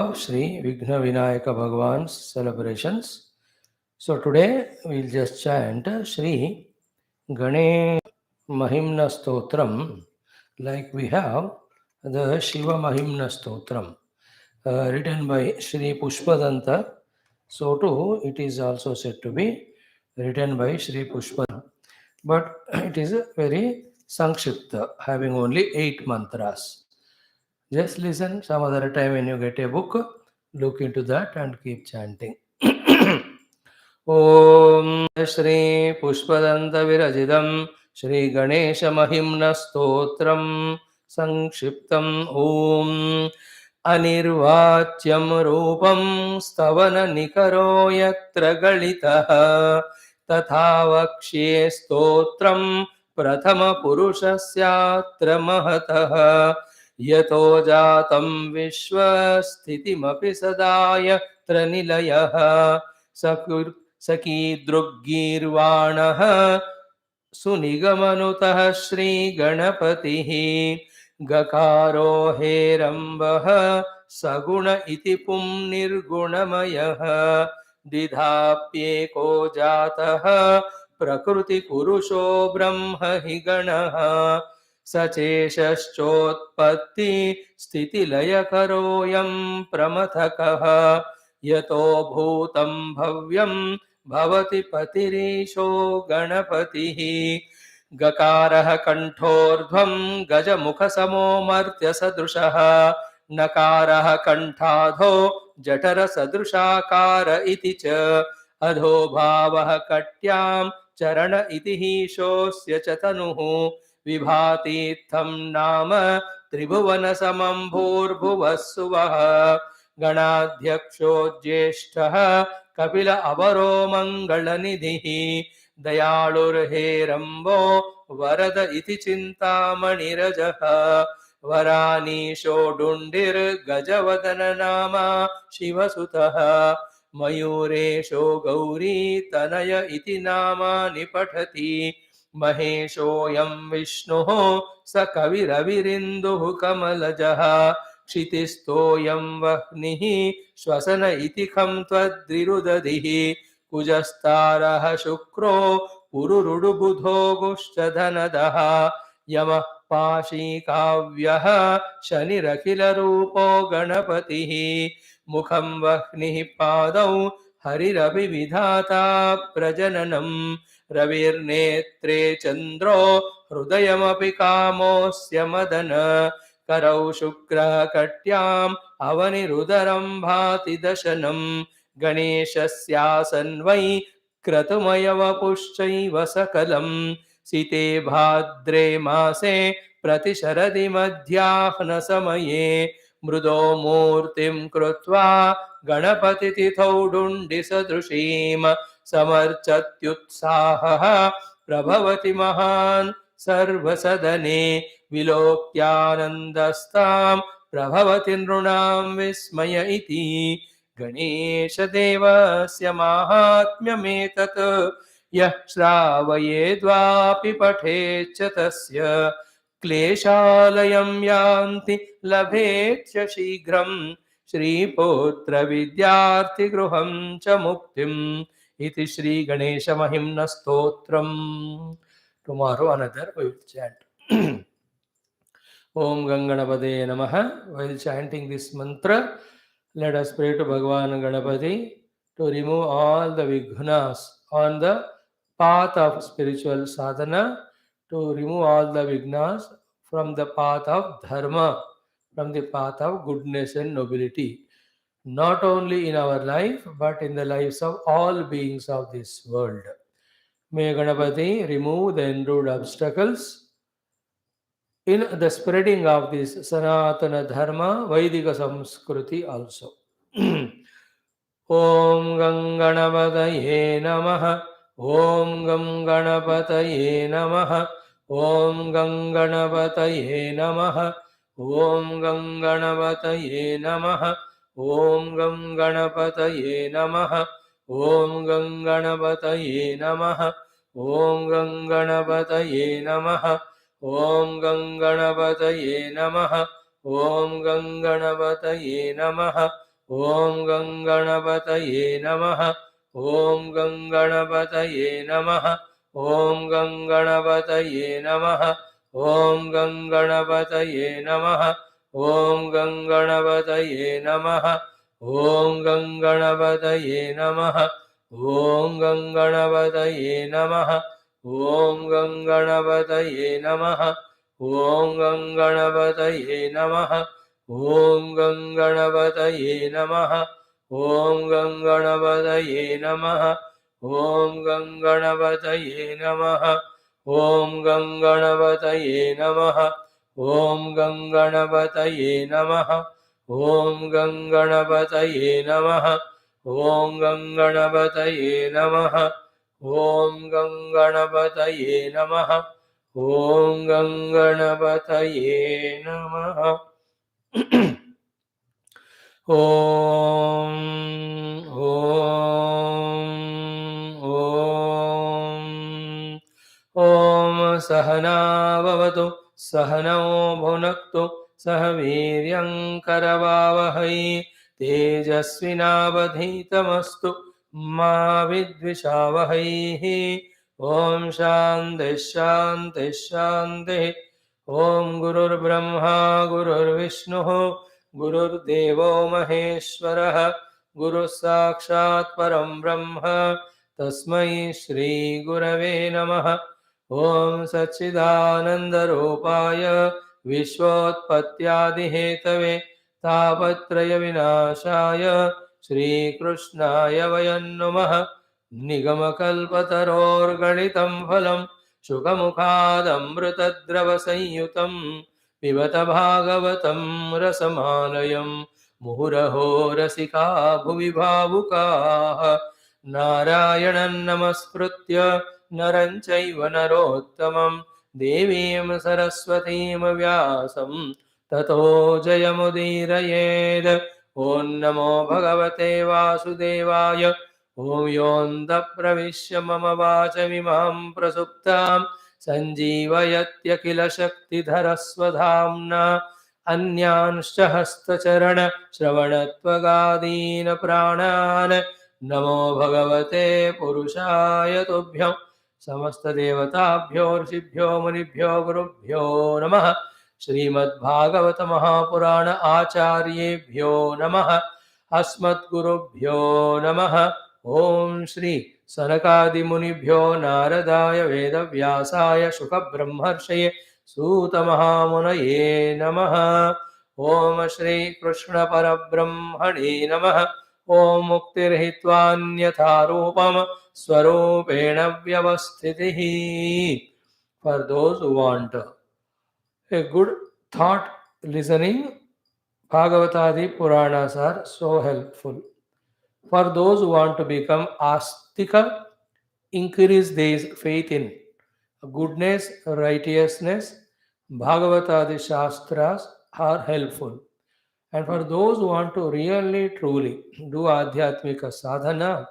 Shri Vighna Vinayaka Bhagavan's celebrations. So today we'll just chant Shri Ganesh Mahimna Stotram, like we have the Shiva Mahimna Stotram written by Shri Pushpadanta. So too it is also said to be written by Shri Pushpadanta. But it is a very Sankshipta, having only 8 mantras. Just listen some other time when you get a book, look into that and keep chanting. Om Shri Pushpadanta Virajidam Shri Ganesha Mahimna Stotram Sankshiptam Om Anirvachyam Rupam Stavana Nikaro Yatra Galitaha Tatha Vakshye Stotram Prathama Purushasya Mahataha यतो जातं विश्वस्थितिमपि सदा यत्र निलयः सकीदृग्गीर्वाणः सुनिगमनुतः श्रीगणपतिः गकारो हेरम्बः सगुण इति पुंनिर्गुणमयः द्विधाप्येको जातः प्रकृतिपुरुषो ब्रह्म हि गणः सचेषश्चोत्पत्ति स्थितिलयकरोऽयं प्रमथकः यतो भूतं भव्यं भवति पतिरीशो गणपतिः गकारः कण्ठोर्ध्वं गजमुखसमो मर्त्यसदृशः नकारः कण्ठाधो जठरसदृशाकार इति च अधोभावः कट्यां चरण इति हीशोऽस्य च तनुः विभातीत्थं नाम त्रिभुवनसमं भूर्भुवः सुवः गणाध्यक्षो ज्येष्ठः कपिल अवरो मङ्गलनिधिः दयाळुर्हेरम्बो वरद इति चिन्तामणिरजः वरानीशो डुण्डिर्गजवदन नाम शिवसुतः मयूरेशो गौरी तनय इति नामानि पठति महेशोऽयं विष्णुः स कविरविरिन्दुः कमलजः क्षितिस्थोऽयं वह्निः श्वसन इति खं त्वद्रिरुदधिः कुजस्तारः शुक्रो पुरुरुडुबुधो गुश्चधनदः यमः पाशीकाव्यः शनिरखिलरूपो गणपतिः मुखं वह्निः पादौ हरिरभिविधाता प्रजननम् रविर्नेत्रे चन्द्रो हृदयमपि कामोऽस्य मदन करौ शुक्रः कट्याम् अवनिरुदरं भाति दशनम् गणेशस्यासन् वै क्रतुमयवपुश्चैव सकलम् सिते भाद्रे मासे प्रतिशरदि मध्याह्नसमये मृदो मूर्तिं कृत्वा गणपतितिथौ डुण्डिसदृशीम् समर्चत्युत्साहः प्रभवति महान् सर्वसदने विलोक्यानन्दस्तां प्रभवति नृणां विस्मय इति गणेशदेवस्य माहात्म्यमेतत् यः श्रावयेद्वापि पठेच्च तस्य क्लेशालयं यान्ति लभेच्च शीघ्रं श्रीपुत्रविद्यार्थिगृहं च मुक्तिम् इति Shri Ganesh Mahimna stotram. Tomorrow another we will chant. Om Ganganapade Namaha. While chanting this mantra, let us pray to Bhagavan Ganapati to remove all the vighnas on the path of spiritual sadhana, to remove all the vighnas from the path of dharma, from the path of goodness and nobility. Not only in our life, but in the lives of all beings of this world. May Ganapati remove the enrolled obstacles in the spreading of this Sanatana Dharma, Vaidika Samskruti also. Om Ganganapataye Namaha. Om Ganganapataye Namaha. Om Ganganapataye Namaha. Om Ganganapataye Namaha. Om Ganganapataye Namaha. Om Ganganapataye Namaha. Om Ganganapataye Namaha. Om Ganganapataye Namaha. Om Ganganapataye Namaha. ॐ गङ्गणपतये नमः। ॐ गङ्गणपतये नमः। ॐ गङ्गणपतये नमः। ॐ गङ्गणपतये नमः। ॐ गङ्गणपतये नमः। ॐ गङ्गणपतये नमः। ॐ गङ्गणपतये नमः। ॐ गङ्गणपतये नमः। ॐ गङ्गणपतये नमः। ॐ गङ्गणपतये नमः। ॐ गङ्गणपतये नमः। ॐ गङ्गणपतये नमः। ॐ गङ्गणपतये नमः। ॐ गङ्गणपतये नमः। ॐ गङ्गणपतये नमः। ॐ गङ्गणपतये नमः। ॐ गङ्गणपतये नमः। ॐ गङ्गणपतये नमः। ॐ सहना भवतु सहनौ भुनक्तु सह वीर्यं करवावहै तेजस्विनावधीतमस्तु मा विद्विषावहै। ॐ शान्तिः शान्तिः शान्तिः। ॐ गुरुर्ब्रह्मा गुरुर्विष्णुः गुरुर्देवो महेश्वरः गुरुः साक्षात् परं ब्रह्म तस्मै श्री गुरवे नमः। ॐ सच्चिदानन्दरूपाय विश्वोत्पत्त्यादिहेतवे तापत्रयविनाशाय श्रीकृष्णाय वयं नमः। निगमकल्पतरोर्गलितं फलं शुकमुखादमृतद्रवसंयुतं पिबत भागवतं रसमालयं मुहुरहो रसिका भुवि भावुकाः। नारायणं नमस्कृत्य नरं चैव नरोत्तमं देवीं सरस्वतीं व्यासं ततो जयमुदीरयेत्। ॐ नमो भगवते वासुदेवाय। ॐ योऽन्तः प्रविश्य मम वाचमिमां प्रसुप्तां सञ्जीवयत्यखिलशक्तिधरस्वधाम्ना अन्यांश्च हस्तचरणश्रवणत्वगादीन् प्राणान् नमो भगवते पुरुषाय तुभ्यं। समस्तदेवताभ्यो ऋषिभ्यो मुनिभ्यो गुरुभ्यो नमः। श्रीमद्भागवत महापुराण आचार्येभ्यो नमः। अस्मद्गुरुभ्यो नमः। ॐ श्री सनकादिमुनिभ्यो नारदाय वेदव्यासाय शुकब्रह्मर्षये सूतमहामुनये नमः। ॐ श्री कृष्णपरब्रह्मणे नमः। ॐ मुक्तिर्हित्वान्यथा रूपं स्वरूपेण व्यवस्थितिः। For those who want a good thought listening, Bhagavatadi Puranas are so helpful. For those who want to become astika, increase their faith in goodness, righteousness, Bhagavatadi Shastras are helpful. And for those who want to really, truly do Adhyatmika sadhana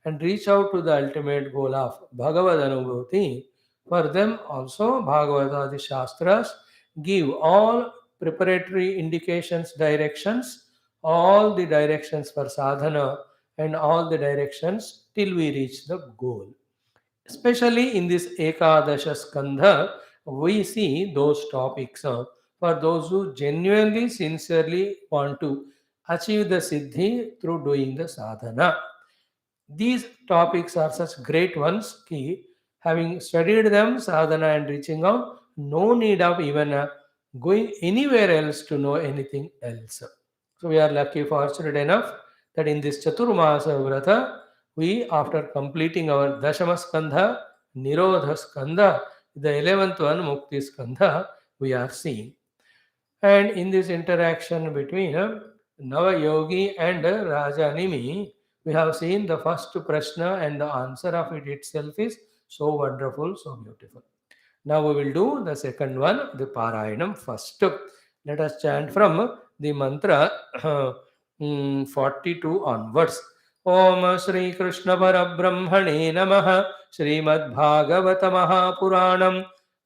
and reach out to the ultimate goal of Bhagavad Anubhuti, for them also Bhagavatadi Shastras give all preparatory indications, directions, all the directions for sadhana and all the directions till we reach the goal. Especially in this Ekadasha Skandha, we see those topics for those who genuinely, sincerely want to achieve the siddhi through doing the sadhana. These topics are such great ones, ki having studied them, sadhana and reaching out, no need of even going anywhere else to know anything else. So we are lucky, fortunate enough that in this Chaturmasa Vrata, we, after completing our Dashama Skandha, Nirodha Skandha, the 11th one, Mukti Skandha, we are seeing. And in this interaction between Nava Yogi and Rajanimi, we have seen the first prashna and the answer of it itself is so wonderful, so beautiful. Now we will do the second one, the Parayanam first. Let us chant from the mantra 42 onwards. Om Shri Krishna Parabrahmane Namaha Srimad Bhagavata Mahapuranam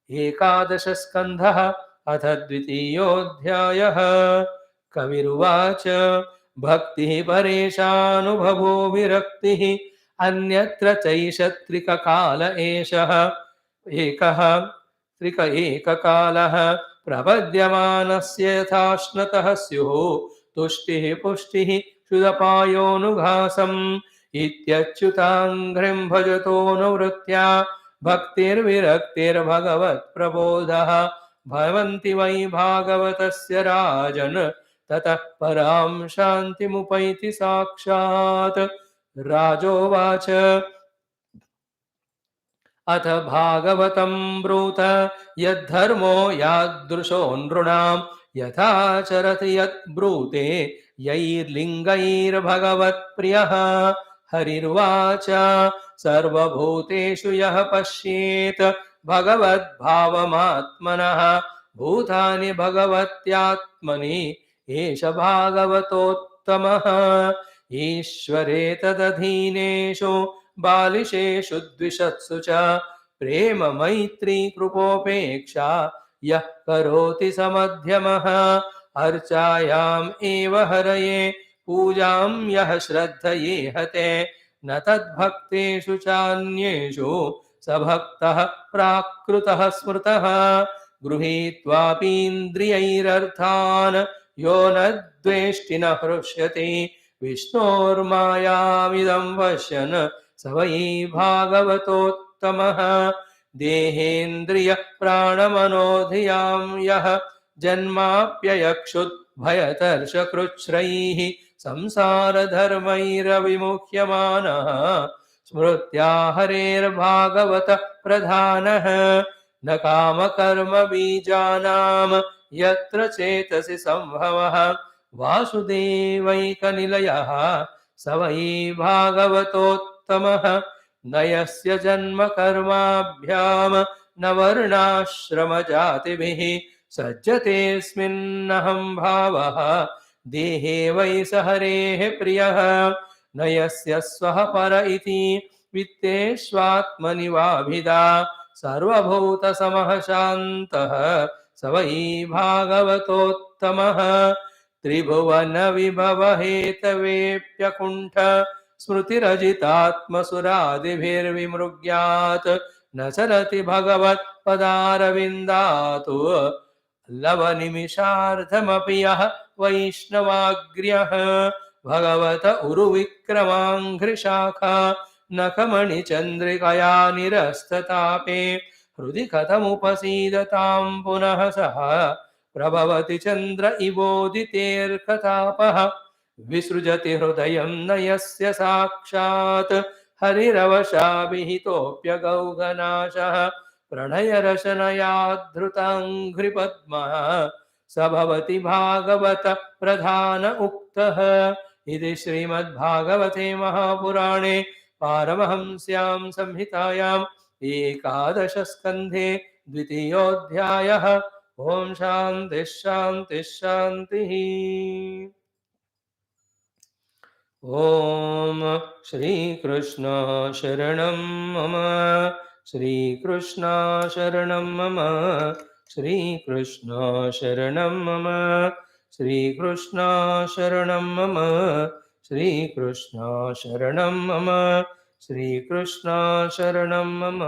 Ekadasha Skandha अथ द्वितीयोऽध्यायः कविरुवाच भक्तिः परेशानुभवो विरक्तिः अन्यत्र चैषत्रिककाल एषः एकः त्रिक एककालः प्रपद्यमानस्य यथाश्नतः स्युः तुष्टिः पुष्टिः क्षुदपायोऽनुघासम् इत्यच्युताङ्घ्रिं भजतोऽनुवृत्त्या भक्तिर्विरक्तिर्भगवत्प्रबोधः भवन्ति वै भागवतस्य राजन् ततः परां शान्तिमुपैति साक्षात्। राजोवाच अथ भागवतं ब्रूत यद्धर्मो यादृशो नृणां यथाचरति यत् ब्रूते यैर्लिङ्गैर्भगवत्प्रियः। हरिर्वाच सर्वभूतेषु यः पश्येत् भगवद्भावमात्मनः भूतानि भगवत्यात्मनि एष भागवतोत्तमः। ईश्वरे तदधीनेषु बालिशेषु द्विषत्सु च प्रेम मैत्री कृपोपेक्षा यः करोति स मध्यमः। अर्चायाम् एव हरये पूजां यः श्रद्धयेहते न तद्भक्तेषु चान्येषु स भक्तः प्राकृतः स्मृतः। गृहीत्वापीन्द्रियैरर्थान् यो न द्वेष्टि न हृष्यति विष्णोर्मायामिदं पश्यन् स वै भागवतोत्तमः। देहेन्द्रिय प्राणमनोधियां यः जन्माप्ययक्षुत् भयतर्षकृच्छ्रैः संसारधर्मैरविमुह्यमानः स्मृत्या हरेर्भागवत प्रधानः। न कामकर्म बीजानां यत्र चेतसि संभवः वासुदेवैकनिलयः स वै भागवतोत्तमः। न यस्य जन्म कर्माभ्यां न वर्णाश्रमजातिभिः सज्जतेऽस्मिन्नहं भावः देहे वै स हरेः प्रियः। न यस्य स्वः पर इति वित्तेष्वात्मनि वाभिदा सर्वभूतसमः शान्तः स वै भागवतोत्तमः। त्रिभुवनविभवहेतवेऽप्यकुण्ठ स्मृतिरजितात्मसुरादिभिर्विमृग्यात् न चलति भगवत्पदारविन्दात् लवनिमिषार्धमपि यः वैष्णवाग्र्यः। भगवत उरुविक्रमाङ्घ्रिशाखा नखमणिचन्द्रिकया निरस्ततापे हृदि कथमुपसीदतां पुनः सः प्रभवति चन्द्र इवोदितेऽर्कतापः। विसृजति हृदयं न यस्य साक्षात् हरिरवशाभिहितोऽप्यगौगनाशः प्रणयरशनयाद्धृताङ्घ्रिपद्मः स भवति भागवत प्रधान उक्तः। इति श्रीमद्भागवते महापुराणे पारमहंस्यां संहितायाम् एकादश स्कन्धे द्वितीयोऽध्यायः। ओम शान्तिः शान्तिः शान्तिः। ओम श्रीकृष्ण शरणं मम श्रीकृष्ण शरणं मम श्रीकृष्ण शरणं मम श्रीकृष्ण शरणं मम श्रीकृष्ण शरणं मम श्रीकृष्ण शरणं मम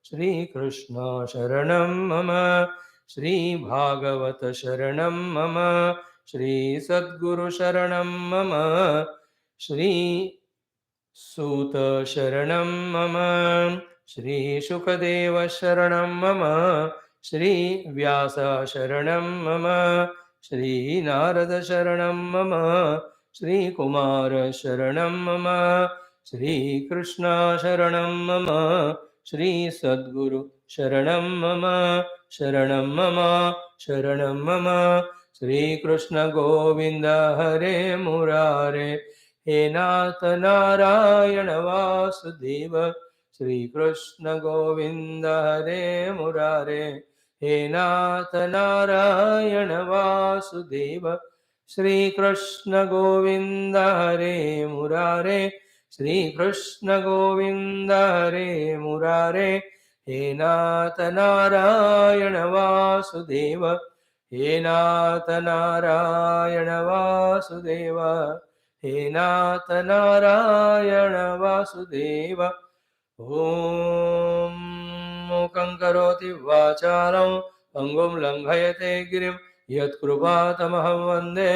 श्रीकृष्ण शरणं मम श्रीभागवत शरणं मम श्रीसद्गुरु शरणं मम श्रीसूत शरणं मम श्रीशुकदेव शरणं मम श्रीव्यास शरणं मम श्रीनारद शरणं मम श्रीकुमार शरणं मम श्रीकृष्ण शरणं मम श्रीसद्गुरु शरणं मम शरणं मम शरणं मम श्रीकृष्ण गोविन्द हरे मुरारे हे नाथ नारायण वासुदेव श्रीकृष्ण गोविन्द हरे मुरारे हे नाथ नारायण वासुदेव श्रीकृष्ण गोविन्द हरे मुरारे श्रीकृष्ण गोविन्द हरे मुरारे हे नाथ नारायण वासुदेव हे नाथ नारायण वासुदेव, हे नाथ नारायण वासुदेव। ॐ मूकं करोति वाचालं पङ्गुं लङ्घयते गिरिं यत्कृपातमहं वन्दे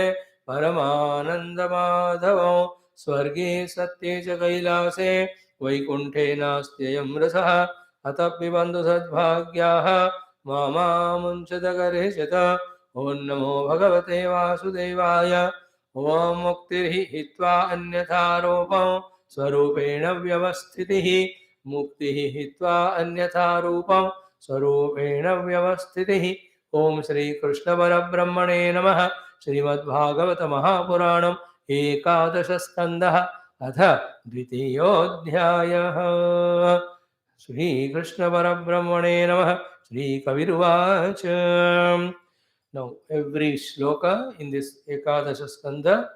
परमानन्दमाधवं। स्वर्गे सत्ये च कैलासे वैकुण्ठे नास्त्ययं रसः, अतः पिबन्तु सद्भाग्याः मामामुञ्चदगरेशत। ॐ नमो भगवते वासुदेवाय। ॐ मुक्तिर्हि हित्वा अन्यथा रूपं स्वरूपेण व्यवस्थितिः, मुक्तिः हित्वा अन्यथा रूपं स्वरूपेण व्यवस्थितिः। ॐ श्रीकृष्ण परब्रह्मणे नमः। श्रीमद्भागवत महापुराणम् एकादश स्कन्धः अथ द्वितीयोऽध्यायः। श्रीकृष्ण परब्रह्मणे नमः। श्रीकविरुवाच। Now every shloka in this Ekadasha Skandha,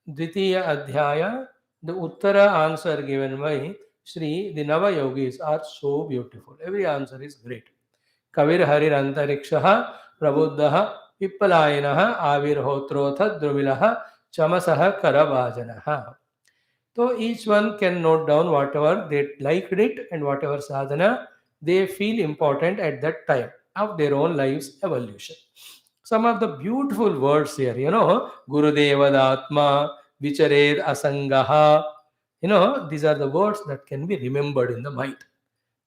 Dvitiya Adhyaya, the Uttara answer given by Shri, the Nava Yogis are so beautiful. Every answer is great. Kavir Harir Antarikshaha, Prabuddhaha, Pippalayanaha, Avirhotrotha, Drumilaha, Chamasaha, Karavajanaha. So each one can note down whatever they liked it and whatever sadhana they feel important at that time of their own lives evolution. Some of the beautiful words here, Gurudeva Atma, Vichared Asangaha, these are the words that can be remembered in the mind.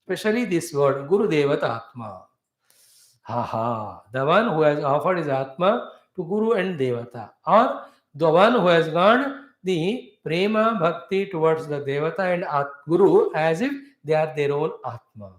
Especially this word, Gurudeva Atma. The one who has offered his Atma to Guru and Devata, or the one who has gone the prema bhakti towards the Devata and Guru as if they are their own Atma.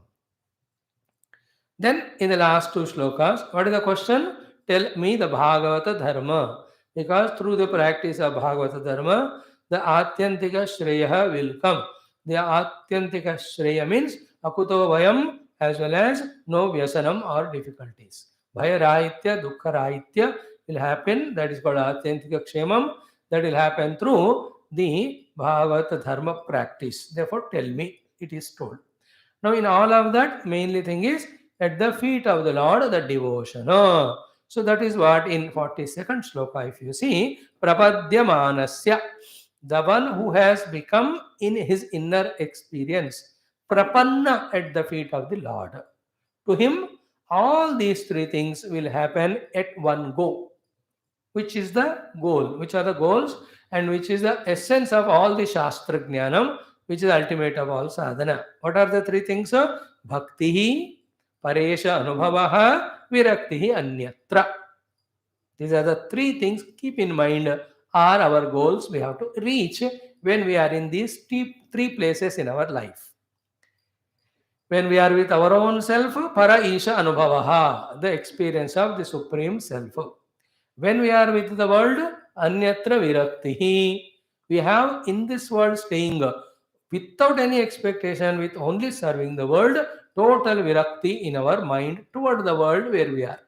Then in the last two shlokas, what is the question? Tell me the Bhagavata Dharma. Because through the practice of Bhagavata Dharma, the Atyantika Shreya will come. The Atyantika Shreya means Akuto Vayam as well as no Vyasanam or difficulties. Bhaya Rahitya, Dukkha Rahitya will happen. That is called Atyantika Kshemam. That will happen through the Bhagavata Dharma practice. Therefore, tell me, it is told. Now, in all of that, mainly thing is at the feet of the Lord, the devotion. So that is what in 42nd shloka, if you see, Prapadyamanasya, the one who has become in his inner experience, Prapanna at the feet of the Lord. To him, all these three things will happen at one go. Which is the goal? Which are the goals? And which is the essence of all the Shastra Jnanam, which is ultimate of all sadhana. What are the three things? Bhaktihi, Paresha Anubhavaha, Viraktihi Anyatra. These are the three things, keep in mind, are our goals we have to reach when we are in these three places in our life. When we are with our own self, Para Isha Anubhavaha, the experience of the Supreme Self. When we are with the world, Anyatra Viraktihi, we have in this world staying without any expectation, with only serving the world, total Virakti in our mind toward the world where we are.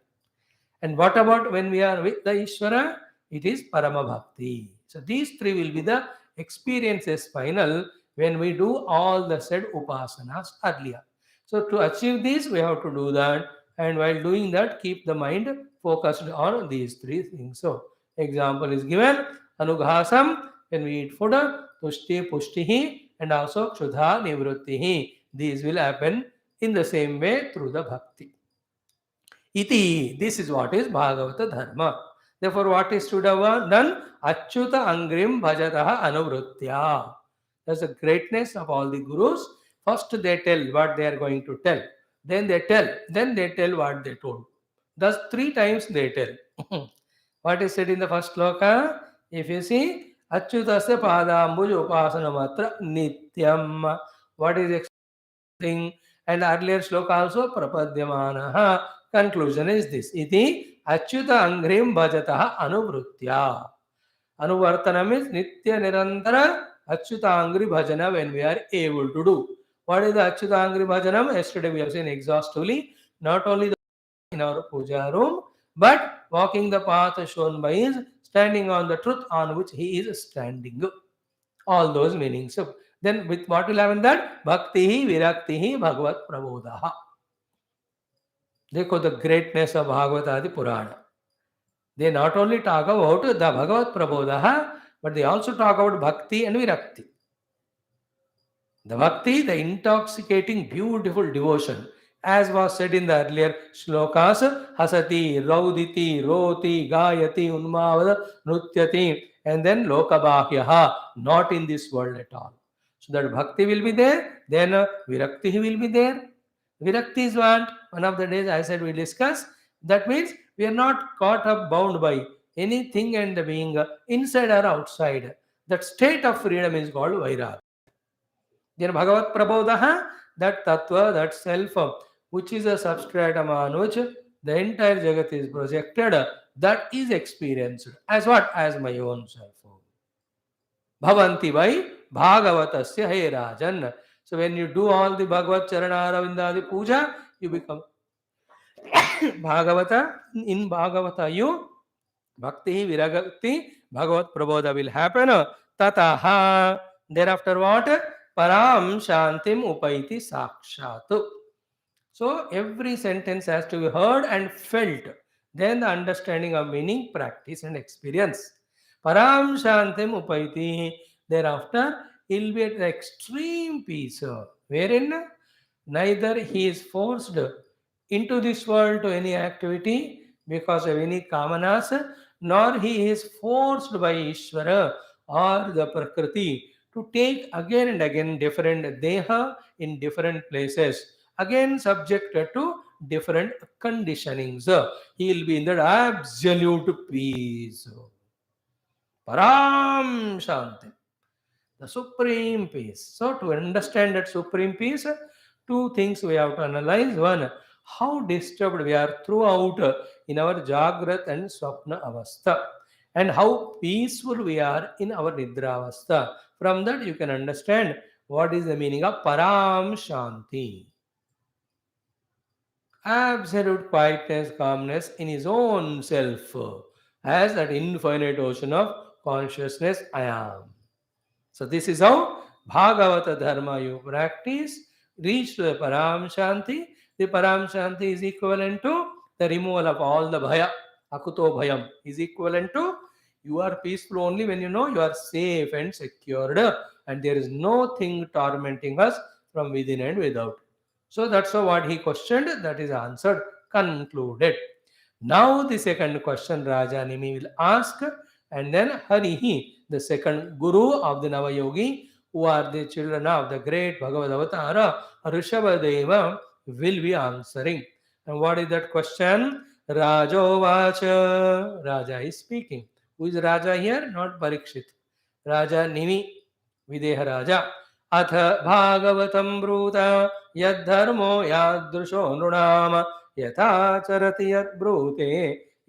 And what about when we are with the Ishvara? It is Parama Bhakti. So these three will be the experiences final when we do all the said upasanas earlier. So to achieve this, we have to do that. And while doing that, keep the mind focused on these three things. So example is given, Anughasam, when we eat food, Tushti Pushtihi, and also Ksudha Nivrittihi. These will happen in the same way through the Bhakti. Iti, this is what is Bhagavata Dharma. Therefore, what is to be done? Achyuta Angrim Bhajataha Anuvritya. That's the greatness of all the gurus. First they tell what they are going to tell. Then they tell what they told. Thus, three times they tell. What is said in the first sloka? If you see, Achyutasya Padambuj Upasana Matra Nityam. What is explaining? And earlier sloka also, Prapadyamanaha. Conclusion is this. Iti Achyuta Angrim Bhajataha Anuvritya. Anuvartana means Nitya Nirantara Achyuta Angri Bhajana when we are able to do. What is the Achyuta Angri Bhajanam? Yesterday we have seen exhaustively. Not only the in our puja room, but walking the path shown by his standing on the truth on which he is standing. All those meanings. So then with what will happen that? Bhaktihi, Viraktihi, Bhagavat Prabodhaha. देखो the greatness of Bhagavad Adi Purana. They not only talk about the Bhagavat Prabodha, but they also talk about Bhakti and Virakti. The Bhakti, the intoxicating, beautiful devotion, as was said in the earlier shlokas, Hasati, Rauditi, Roti, Gayati, Unmavada, Nrutyati, and then Lokabhahyaha, not in this world at all. So that Bhakti will be there, then Virakti will be there. Virakti is what? One of the days I said we discuss. That means we are not caught up, bound by anything and being inside or outside. That state of freedom is called Vairag. Then Bhagavat Prabodha, that tattva, that self, which is a substratum on which the entire Jagat is projected, that is experienced. As what? As my own self. Bhavanti by Bhagavatasya He Rajan. So when you do all the Bhagavat Charana Aravindadi Puja, you become Bhagavata. In Bhagavata, you Bhakti, Viragati, Bhagavat Prabodha will happen. Tataha. Thereafter what? Param Shantim Upaiti Sakshatu. So every sentence has to be heard and felt. Then the understanding of meaning, practice, and experience. Param Shantim Upaiti. Thereafter, he'll be at the extreme peace, wherein neither he is forced into this world to any activity because of any kamanas, nor he is forced by Ishvara or the Prakriti to take again and again different deha in different places, again subjected to different conditionings. He will be in that absolute peace. Param Shanti, the supreme peace. So, to understand that supreme peace, two things we have to analyze. One, how disturbed we are throughout in our Jagrat and Swapna Avastha, and how peaceful we are in our Nidra Avastha. From that, you can understand what is the meaning of Param Shanti. Absolute quietness, calmness in his own self, as that infinite ocean of consciousness I am. So this is how Bhagavata Dharma you practice, reach to the Param Shanti. The Param Shanti is equivalent to the removal of all the Bhaya. Akuto Bhayam is equivalent to you are peaceful only when you know you are safe and secured and there is no thing tormenting us from within and without. So that's what he questioned, that is answered, concluded. Now the second question Raja Nimi will ask, and then Harihi, the second guru of the Navayogi, who are the children of the great Bhagavad Avatara, Rishabhadeva, will be answering. And what is that question? Rajovacha. Raja is speaking. Who is Raja here? Not Parikshit. Raja Nimi, Videha Raja. अथ भागवतं ब्रूत यद्धर्मो यादृशो नृणाम यथाचरति यद्ब्रूते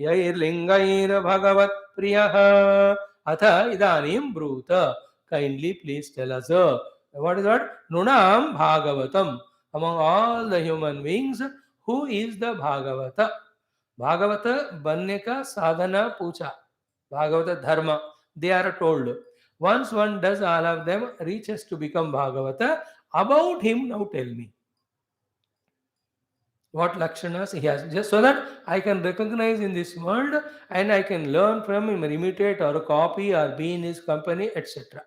यैर्लिङ्गैर्भगवत्प्रियः अथ इदानीं ब्रूत. Kindly please tell us what is that? Nunam Bhagavatam. Among all the human beings, who is the Bhagavata? Bhagavata बनने का साधना पूछा. Bhagavata dharma. They are told. Once one does all of them, reaches to become Bhagavata. About him, now tell me. What lakshanas he has, just so that I can recognize in this world and I can learn from him, imitate or copy or be in his company, etc.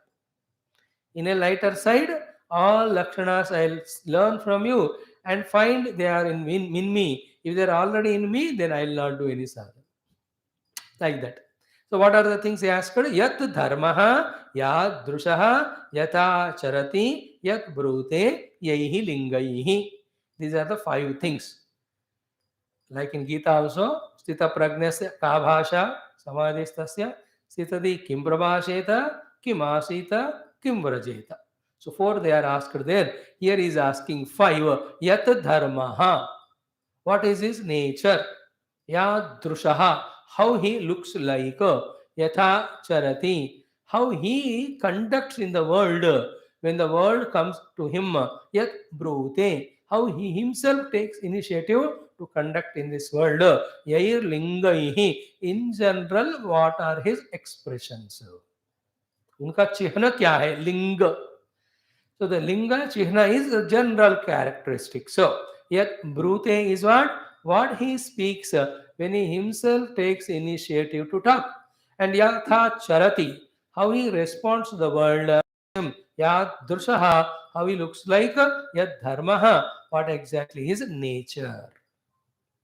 In a lighter side, all lakshanas I'll learn from you and find they are in me. If they are already in me, then I'll not do any sadhana. Like that. So what are the things he asked? Yat dharmaha, yat drushaha, yata charati, yat brute, yaihi lingaihi. These are the 5 things. Like in Gita also, Sthita Pragnasya Kabhasha Samadhistasya Sthitadi Kim Prabhasheta Kim Asita Kim Vrajeta. So 4 they are asked there. Here he is asking 5. Yat Dharmaha. What is his nature? Yat Drushaha. How he looks like. Yatha Charati. How he conducts in the world. When the world comes to him. Yat Brute. How he himself takes initiative to conduct in this world. Yair Lingaihi. In general, what are his expressions? उनका चिह्न क्या है? लिंग. So the linga chihna is a general characteristic. So yet brute is what? what he speaks when he himself takes initiative to talk. And yatha charati, how he responds to the world. Yat drushaha, how he looks like. Yat dharmaha, what exactly his nature.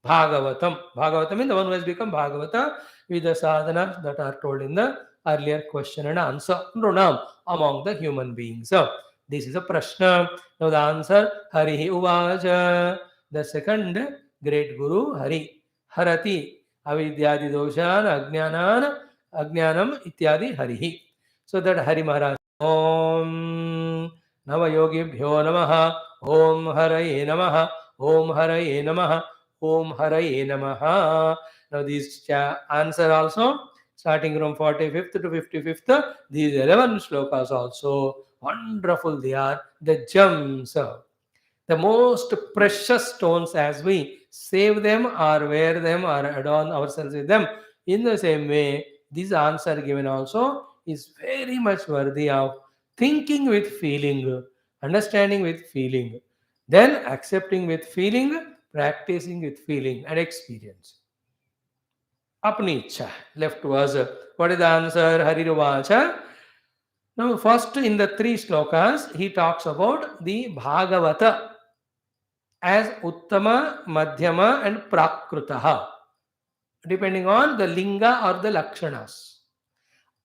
Bhagavatam. Bhagavatam is the one who has become Bhagavata with the sadhanas that are told in the earlier question and answer. Nunam among the human beings. So, this is a prashna. Now the answer, Harihi Uvaja. The second great Guru, Hari. Harati. Avidyadi doshan, ajnanam ityadi Harihi. So that Hari Maharaj. Om Navayogibhyo Namaha. Om Haraye Namaha. Om Haraye Namaha. Om Haraye Namaha. Now these answer also, starting from 45th to 55th, these 11 shlokas also wonderful. They are the gems, the most precious stones, as we save them or wear them or adorn ourselves with them. In the same way, this answer given also is very much worthy of thinking with feeling, understanding with feeling, then accepting with feeling, practicing with feeling and experience. Apni ichha left was what is the answer? Hariruvacha. Now, first in the three slokas, he talks about the Bhagavata as Uttama, Madhyama, and Prakrutaha, depending on the Linga or the Lakshanas.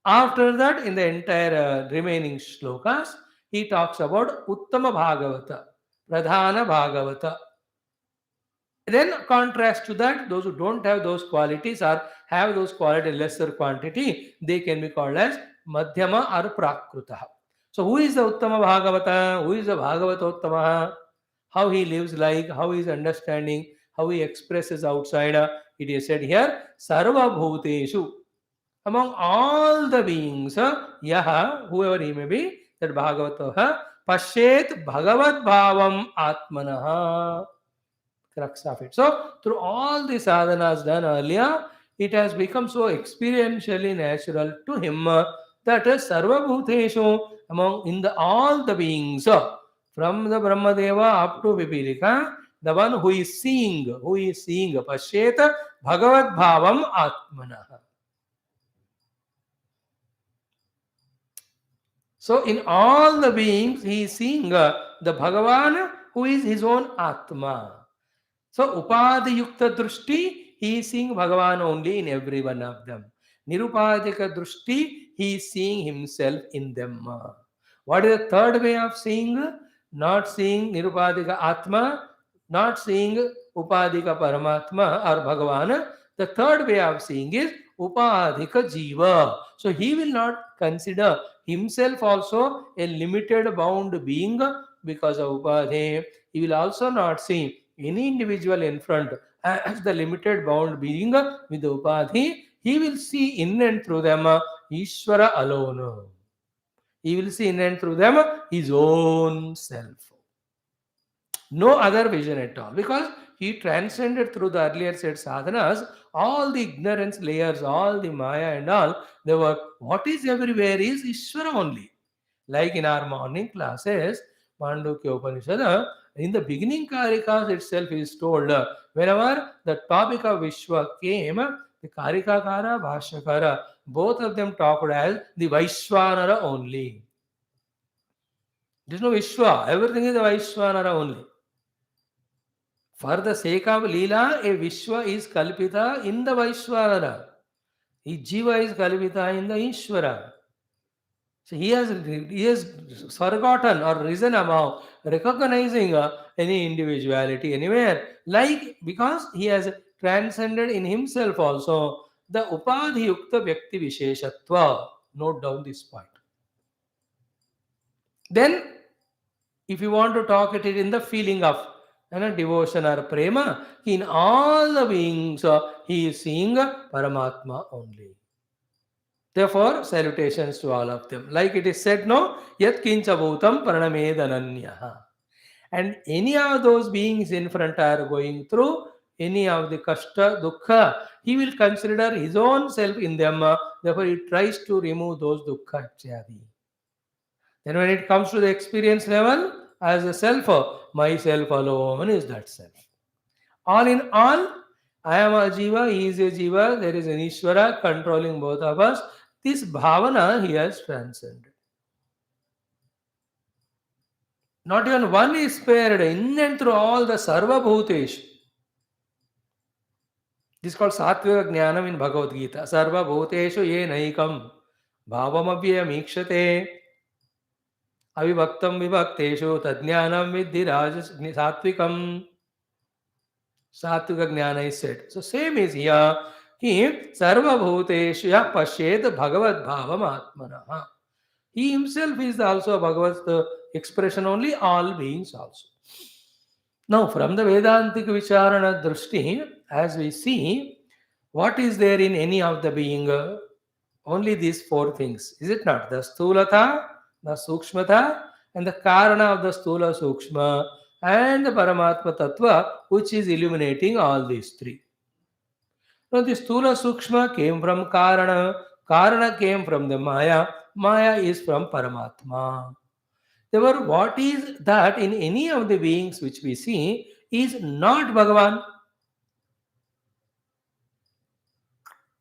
After that, in the entire remaining shlokas, he talks about Uttama Bhagavata, Pradhana Bhagavata. Then contrast to that, those who don't have those qualities or have those qualities lesser quantity, they can be called as Madhyama or Prakrutaha. So who is the Uttama Bhagavata? Who is the Bhagavata Uttama? How he lives like, how he is understanding, how he expresses outside. It is said here, Sarva Bhuteshu. Among all the beings, Yaha, whoever he may be, that Bhagavata, Pashet Bhagavad Bhavam Atmanaha. Crux of it. So, through all the sadhanas done earlier, it has become so experientially natural to him that Sarva Bhuteshu, among in the all the beings, from the Brahmadeva up to Vipilika, the one who is seeing, Pashet Bhagavad Bhavam Atmanaha. So, in all the beings, he is seeing the Bhagavan who is his own Atma. So, Upadhi Yukta Drushti, he is seeing Bhagavan only in every one of them. Nirupadhika Drushti, he is seeing himself in them. What is the third way of seeing? Not seeing Nirupadhika Atma, not seeing Upadhika Paramatma or Bhagavan. The third way of seeing is Upadhika Jiva. So, he will not consider himself also a limited bound being because of Upadhi. He will also not see any individual in front as the limited bound being with the Upadhi. He will see in and through them Ishvara alone. He will see in and through them his own self. No other vision at all, because he transcended through the earlier said sadhanas all the ignorance layers, all the Maya and all. They were, what is everywhere is Ishvara only. Like in our morning classes, Mandukya Upanishad, in the beginning Karikas itself is told, whenever the topic of Vishwa came, the Karikakara, Bhashyakara, both of them talked as the Vaishwanara only. There is no Vishwa, everything is the Vaishwanara only. For the sake of Leela, a Vishwa is Kalpita in the Vaishwanara. A Jiva is Kalpita in the Ishvara. So he has forgotten or risen above recognizing any individuality anywhere. Like, because he has transcended in himself also the Upadhi Yukta Vyakti Visheshatva. Note down this point. Then, if you want to talk it in the feeling of devotion or prema, in all the beings he is seeing Paramatma only. Therefore, salutations to all of them. Like it is said, no, yat kincha bhutam pranamedananyaha. And any of those beings in front are going through any of the kashta, dukkha, he will consider his own self in them. Therefore, he tries to remove those dukkha ityadi. Then when it comes to the experience level, as a self, myself alone is that self. All in all, I am a Jiva, he is a Jiva, there is an Ishvara controlling both of us. This bhavana he has transcended. Not even one is spared in and through all the Sarva Bhutesh. This is called Satvika Jnanam in Bhagavad Gita. Sarva Bhuteshu ye naikam bhavamabhyam ikshate avivaktam vivakteshu tadjnanam vidhi rajas satvikam. Satvika Jnana is said. So same is here. He Sarva Bhuteshu ya pashyet Bhagavad Bhavam Atmanaha. He himself is also Bhagavad expression only, all beings also. Now, from the Vedantic Vicharana Drishti, as we see, what is there in any of the being? Only these four things. Is it not? The Stulata, the Sukshmata, and the Karana of the Stula Sukshma, and the Paramatma Tattva, which is illuminating all these three. Now, the Stula Sukshma came from Karana, Karana came from the Maya, Maya is from Paramatma. Therefore, what is that in any of the beings which we see is not Bhagavan.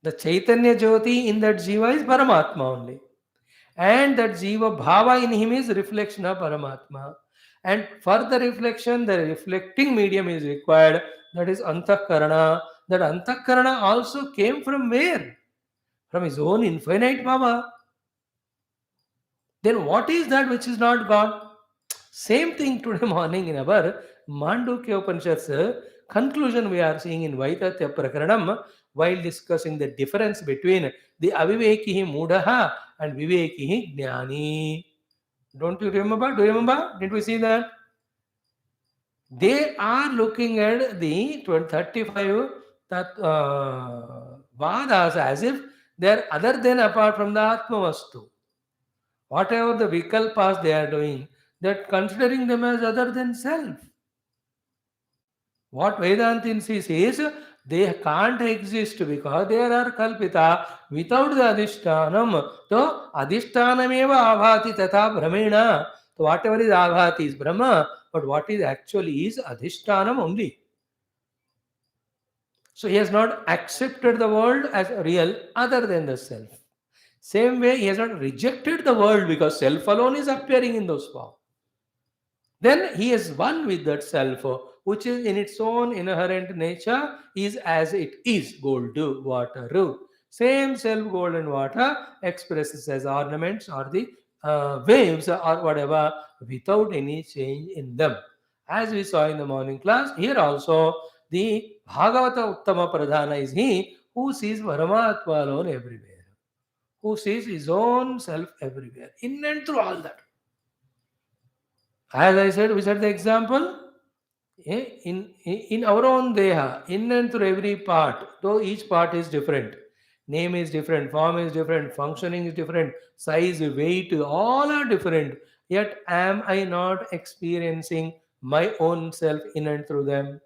The Chaitanya Jyoti in that Jiva is Paramatma only. And that Jiva Bhava in him is reflection of Paramatma. And for the reflection, the reflecting medium is required. That is Antakarana. That Antakarana also came from where? From his own infinite Bhava. Then what is that which is not God? Same thing today morning in our Mandukya Upanishads conclusion we are seeing in Vaitatya Prakaranam while discussing the difference between the Avivekihi Mudaha and Vivekihi Jnani. Don't you remember? Do you remember? Did we see that? They are looking at the 35 Vadas as if they are other than apart from the Atma Vastu. Whatever the Vikalpas they are doing, that considering them as other than self. What Vedantin says is they can't exist because they are kalpita without the adhishtanam. So adhishtanam eva abhati tatha brahmena. So whatever is abhati is Brahma, but what is actually is adhishtanam only. So he has not accepted the world as real other than the self. Same way he has not rejected the world because self alone is appearing in those forms. Then he is one with that self, which is in its own inherent nature, is as it is, gold, water. Same self, gold and water, expresses as ornaments or the waves or whatever, without any change in them. As we saw in the morning class, here also the Bhagavata Uttama Pradhana is he who sees Paramatma alone everywhere, who sees his own self everywhere, in and through all that. As I said, we said the example in our own deha, in and through every part, though each part is different. Name is different, form is different, functioning is different, size, weight, all are different. Yet am I not experiencing my own self in and through them?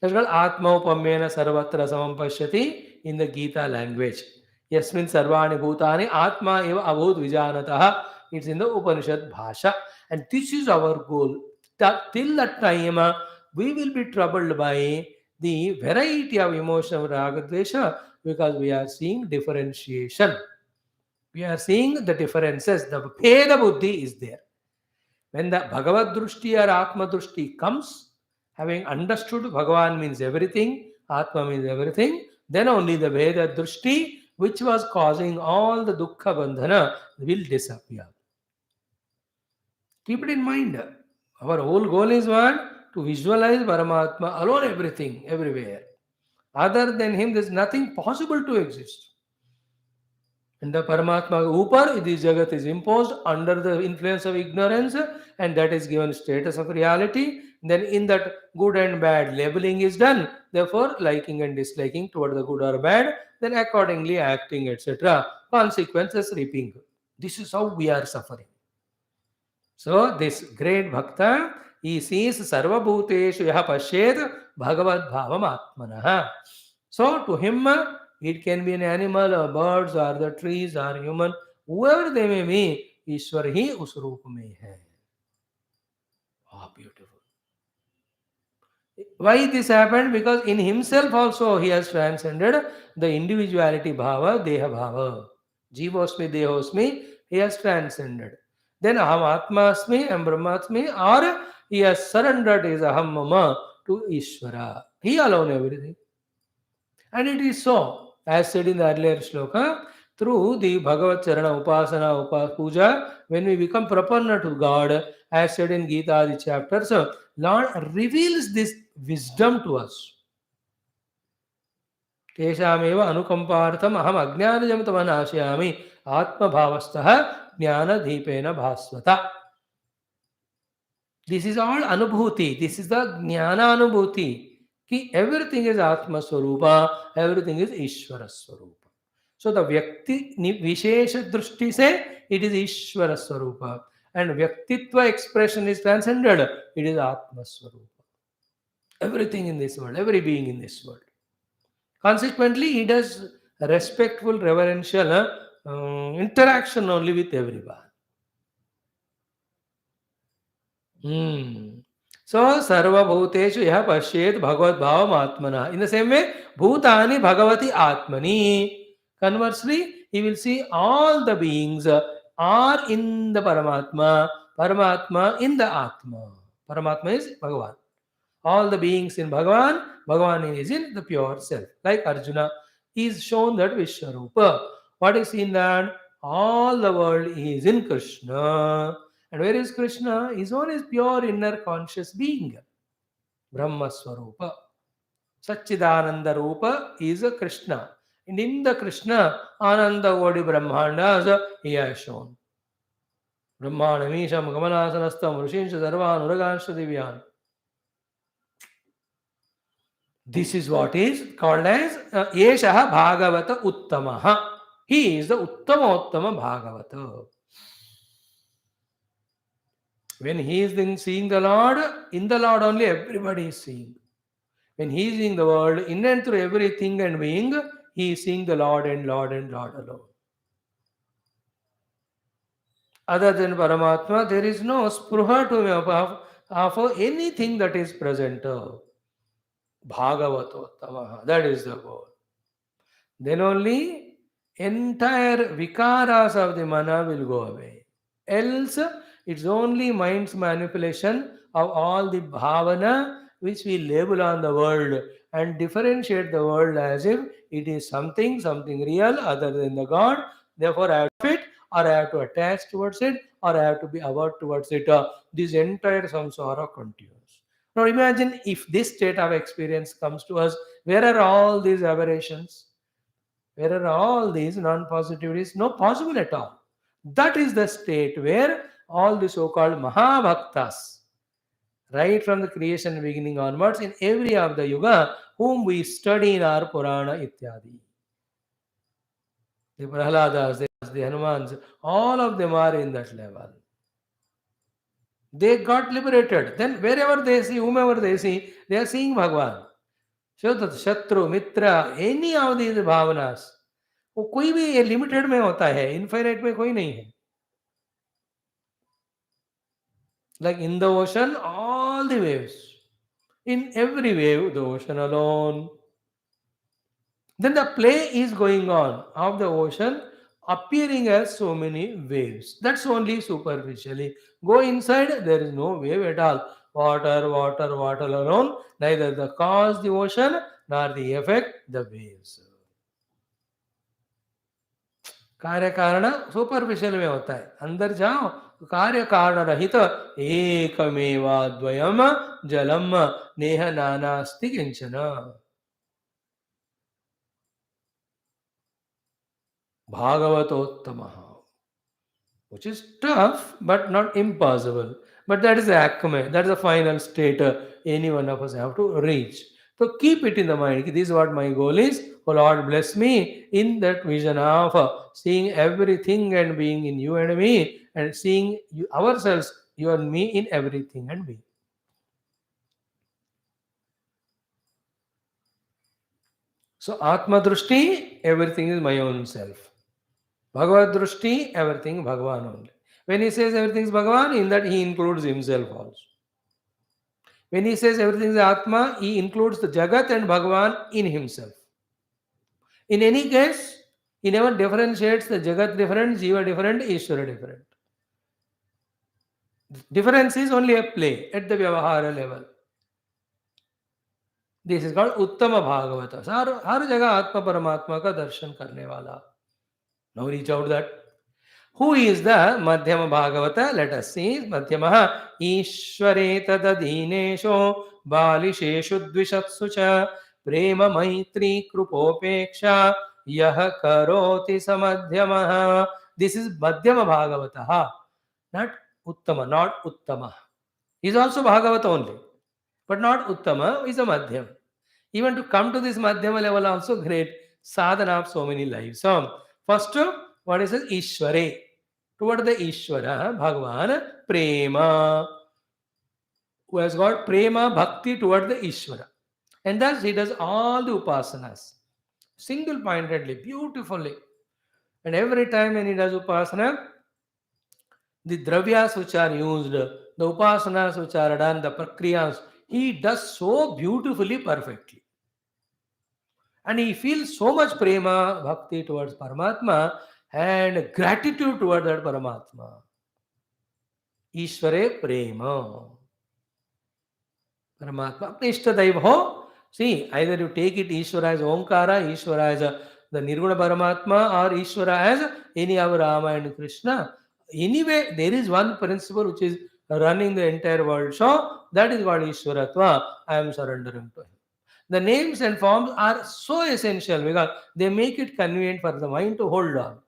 That's called Atma Upamena Sarvatra Samam Pashyati in the Gita language. Yasmin Sarvani Bhutani Atma Eva Abhut Vijanataha. It's in the Upanishad Bhasha. And this is our goal. That till that time, we will be troubled by the variety of emotion of Ragadvesha because we are seeing differentiation. We are seeing the differences. The Veda Buddhi is there. When the Bhagavad Drushti or Atma Drushti comes, having understood Bhagavan means everything, Atma means everything, then only the Veda Drushti, which was causing all the Dukkha Bandhana, will disappear. Keep it in mind. Our whole goal is what? To visualize Paramatma alone, everything, everywhere. Other than him, there is nothing possible to exist. And the Paramatma Upar, this Jagat is imposed under the influence of ignorance, and that is given status of reality. Then in that good and bad labeling is done. Therefore, liking and disliking toward the good or bad, then accordingly acting, etc. Consequences reaping. This is how we are suffering. So this great Bhakta, he sees Sarva Bhuteshu Yaha Pashyet Bhagavad Bhavam Atmanaha. So to him, it can be an animal or birds or the trees or human, whoever they may be, Ishwar hi us roop mein hai. Oh, beautiful. Why this happened? Because in himself also he has transcended the individuality bhava, deha bhava. Jivosmi, dehosmi, he has transcended. Then aham atmasmi, am brahmasmi, or he has surrendered his aham mama to Ishvara. He alone everything. And it is so, as said in the earlier shloka, through the Bhagavat Charana Upasana Puja, when we become prapanna to God, as said in Gita, the chapters, Lord reveals this wisdom to us. तेषामेव अनुकंपार्थम अहम अज्ञानजं तम नाशयामि आत्मभावस्थः ज्ञानदीपेन भास्वता. This is all anubhuti. This is the jnana anubhuti. Ki everything is Atma Swarupa, everything is Ishvara Swarupa. So the Vyakti Vishesha Drushti say it is Ishvara Swarupa. And Vyaktitva expression is transcended, it is Atma Swarupa. Everything in this world, every being in this world. Consequently, he does respectful, reverential interaction only with everyone. So, sarva bhuteshu yaha pashyet bhagavad bhavam atmana. In the same way, bhutani bhagavati atmani. Conversely, he will see all the beings are in the Paramatma, Paramatma in the Atma. Paramatma is Bhagavan. All the beings in Bhagavan, Bhagavan is in the pure self. Like Arjuna, he is shown that Vishwarupa. What is in that? All the world is in Krishna. And where is Krishna? His own is pure inner conscious being. Brahma Swarupa. Satchidananda Rupa is a Krishna. And in the Krishna, Ananda Vodi Brahmandas he has shown. Brahmana Misham Gamanasanastam Rishinsha Sarvan Uragansha Divyan. This is what is called as Yeshaha Bhagavata Uttamaha. He is the Uttama Bhagavata. When he is then seeing the Lord, in the Lord only everybody is seeing. When he is seeing the world, in and through everything and being, he is seeing the Lord and Lord and Lord alone. Other than Paramatma, there is no spruha to of anything that is present. Bhagavatottamaha, that is the word. Then only entire vikaras of the mana will go away. Else, it's only mind's manipulation of all the bhavana which we label on the world and differentiate the world as if it is something real other than the God. Therefore, I have to fit or I have to attach towards it or I have to be avert towards it. This entire samsara continues. Now imagine if this state of experience comes to us, where are all these aberrations? Where are all these non-positivities? No possible at all. That is the state where all the so-called Mahabhaktas, right from the creation beginning onwards, in every of the yuga, whom we study in our Purana Ityadi. The Prahladas, the Hanumans, all of them are in that level. They got liberated. Then wherever they see, whomever they see, they are seeing Bhagavan. Shatru, Mitra, any of these bhavanas, वो कोई भी ये limited में होता है, infinite में कोई नहीं है. Like in the ocean, all the waves. In every wave, the ocean alone. Then the play is going on of the ocean appearing as so many waves. That's only superficially. Go inside, there is no wave at all. Water, water, water alone. Neither the cause, the ocean, nor the effect, the waves. कार्य कारण superficial में होता है. अंदर जाओ कार्य कारण रहित एकमेवाद्वयम जलम नेह नानास्ति किंचन. Bhagavatottamaha, which is tough but not impossible. But that is the acme, that is the final state any one of us have to reach. So keep it in the mind. This is what my goal is. Oh Lord, bless me in that vision of seeing everything and being in you and me, and seeing you, ourselves, you and me in everything and me. So Atma Drushti, everything is my own self. Bhagavad Drushti, everything Bhagavan only. When he says everything is Bhagavan, in that he includes himself also. When he says everything is Atma, he includes the Jagat and Bhagavan in himself. In any case, he never differentiates the Jagat different, Jiva different, Ishvara different. Difference is only a play at the Vyavahara level. This is called Uttama Bhagavata. हर जगह आत्मा परमात्मा का दर्शन करने वाला. Now reach out that. Who is the Madhyama Bhagavata? Let us see. Madhyamaha Ishvare tadadhinesho balisheshu dvishatsu cha prema maitri krupopeksha yah karoti samadhyamaha. This is Madhyama Bhagavata. Not Uttama, not Uttama. He is also Bhagavata only, but not Uttama, is a Madhyam. Even to come to this Madhyama level also great sadhana of so many lives. So, first, what is it? Ishvare. Toward the Ishvara, Bhagavan, Prema, who has got Prema Bhakti toward the Ishvara. And thus he does all the Upasanas, single pointedly, beautifully. And every time when he does Upasana, the Dravyas which are used, the Upasanas which are done, the Prakriyas, he does so beautifully, perfectly. And he feels so much Prema Bhakti towards Paramatma and gratitude toward that Paramatma. Ishvare Prema. Paramatma. Apne Ishtadev ho. See, either you take it Ishvara as Omkara, Ishvara as the Nirguna Paramatma, or Ishvara as any of Rama and Krishna. Anyway, there is one principle which is running the entire world. So, that is called Ishvaratva. I am surrendering to him. The names and forms are so essential because they make it convenient for the mind to hold on.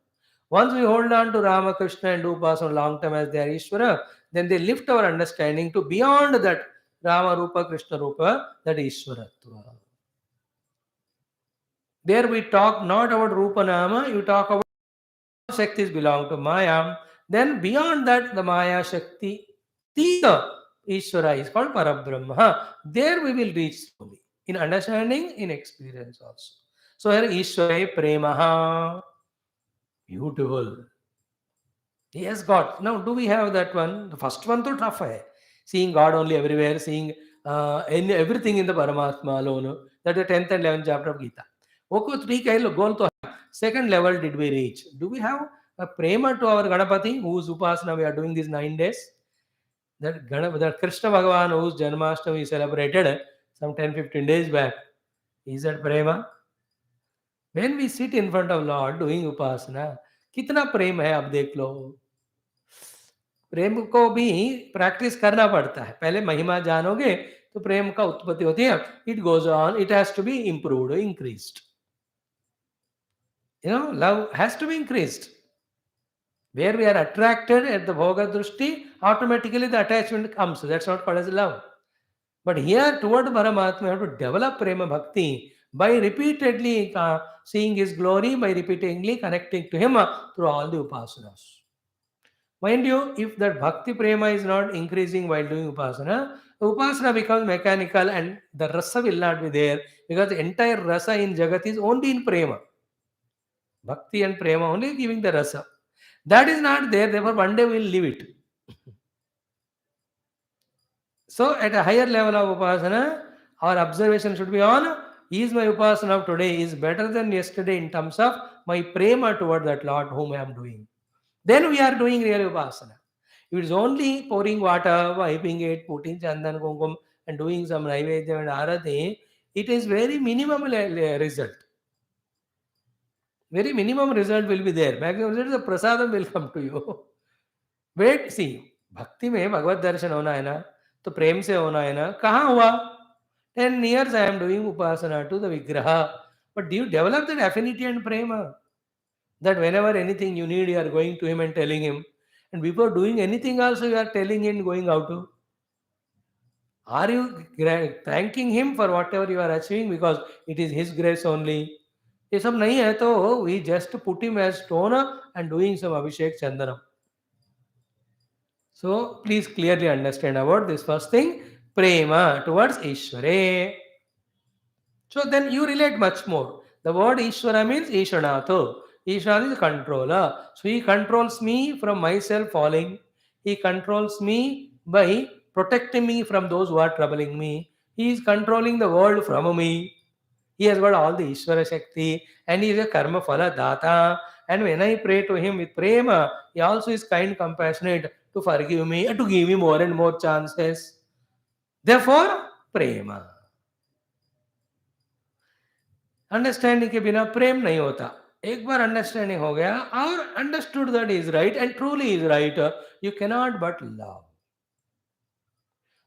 Once we hold on to Rama, Krishna and Upasana long time as their Ishvara, then they lift our understanding to beyond that Rama Rupa, Krishna Rupa, that Ishvaratva. There we talk not about Rupa Nama, you talk about Shaktis belong to Maya. Then beyond that, the Maya Shakti, Tita Ishvara is called Parabrahma. There we will reach slowly. In understanding, in experience also. So here Ishvare Premaha. Beautiful. Yes, God. Now, do we have that one? The first one to tough hai. Seeing God only everywhere, seeing in everything in the Paramatma alone. That is the 10th and 11th chapter of Gita. Okay, goal to second level did we reach? Do we have a prema to our Ganapati, whose Upasana we are doing these 9 days? That Krishna Bhagavan, whose Janmashtami is celebrated some 10-15 days back. Is that prema? When we sit in front of Lord doing Upasana, कितना प्रेम है अब देख लो. प्रेम को भी practice करना पड़ता है. पहले महिमा जानोगे तो प्रेम का उत्पत्ति होती है. It goes on, it has to be improved, increased. Love has to be increased. Where we are attracted at the Bhoga Drushti, automatically the attachment comes. That's not called as love. But here toward Paramatma, you have to develop Prema Bhakti by repeatedly seeing his glory, by repeatedly connecting to him through all the Upasanas. Mind you, if that Bhakti Prema is not increasing while doing Upasana, the Upasana becomes mechanical and the Rasa will not be there because the entire Rasa in Jagat is only in Prema. Bhakti and Prema only giving the Rasa. That is not there, therefore one day we will leave it. So at a higher level of Upasana, our observation should be on, is my Upasana of today is better than yesterday in terms of my Prema toward that Lord whom I am doing. Then we are doing real Upasana. If it is only pouring water, wiping it, putting Chandan Kumkum and doing some Naivedya and Arati, it is very minimum result. Very minimum result will be there. Maximum result, the prasadam will come to you. Wait, see, Bhakti में भगवत दर्शन होना है ना, तो प्रेम से होना है ना. कहाँ हुआ? 10 years I am doing upasana to the Vigraha. But do you develop that affinity and prema? That whenever anything you need, you are going to him and telling him. And before doing anything also, you are telling him going out to. Are you thanking him for whatever you are achieving because it is his grace only? ये सब नहीं है तो we just put him as stone and doing some Abhishek Chandanam. So please clearly understand about this first thing, prema towards Ishvare. So then you relate much more. The word Ishvara means Ishanato. Ishana is controller. So he controls me from myself falling. He controls me by protecting me from those who are troubling me. He is controlling the world from me. He has got all the Ishvara Shakti and he is a Karma Phala Data. And when I pray to him with prema, he also is kind, compassionate to forgive me and to give me more and more chances. Therefore, prema. Understanding के बिना प्रेम नहीं होता. एक बार understanding हो गया और understood that is right and truly is right, you cannot but love.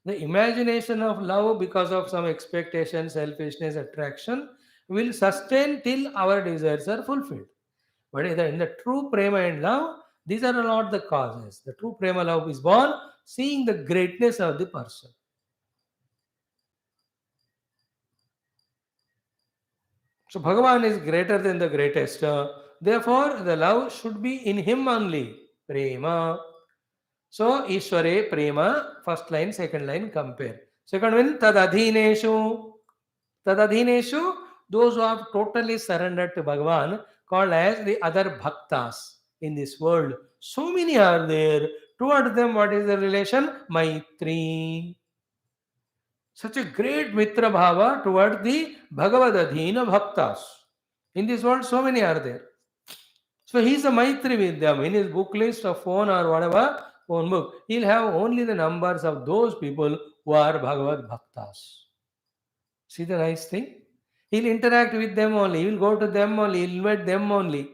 The imagination of love, because of some expectation, selfishness, attraction, will sustain till our desires are fulfilled. But in the true prema and love, these are not the causes. The true prema love is born seeing the greatness of the person. So Bhagavan is greater than the greatest. Therefore, the love should be in him only. Prema. So Ishware Prema, first line, second line, compare. Second one, Tadadhineshu. Tadadhineshu, those who have totally surrendered to Bhagavan, called as the other bhaktas in this world. So many are there. Toward them, what is the relation? Maitri. Such a great mitra bhava toward the Bhagavad Adhina bhaktas. In this world, so many are there. So he is a Maitri with them. In his book list of phone or whatever, phone book, he'll have only the numbers of those people who are Bhagavad Bhaktas. See the nice thing? He'll interact with them only. He will go to them only. He'll invite them only.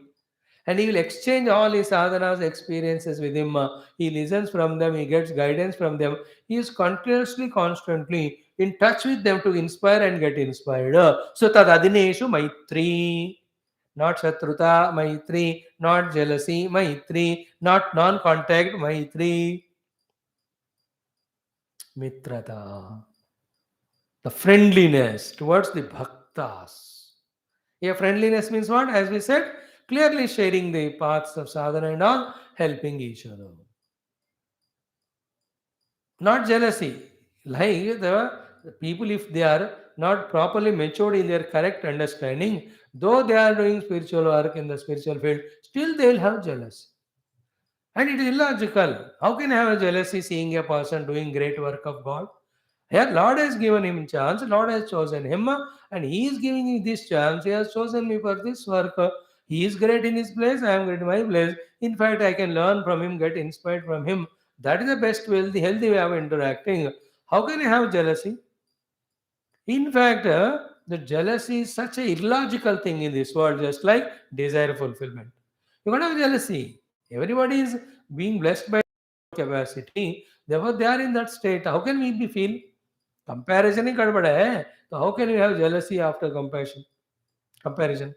And he will exchange all his sadhanas experiences with him. He listens from them. He gets guidance from them. He is continuously, constantly in touch with them to inspire and get inspired. So tadadineshu maitri. Not Shatruta, Maitri, not jealousy, Maitri, not non-contact, Maitri. Mitrata. The friendliness towards the bhaktas. Here, friendliness means what? As we said, clearly sharing the paths of sadhana and all, helping each other. Not jealousy. Like the people, if they are not properly matured in their correct understanding, though they are doing spiritual work in the spiritual field, still they will have jealousy. And it is illogical. How can I have a jealousy seeing a person doing great work of God? Here, Lord has given him chance, Lord has chosen him, and He is giving me this chance. He has chosen me for this work. He is great in His place, I am great in my place. In fact, I can learn from Him, get inspired from Him. That is the best way, the healthy way of interacting. How can I have jealousy? In fact, the jealousy is such a illogical thing in this world, just like desire fulfillment. You can't have jealousy. Everybody is being blessed by capacity. Therefore, they are in that state. How can we be feel? Comparison ही गड़बड़ है. So how can you have jealousy after compassion? Comparison.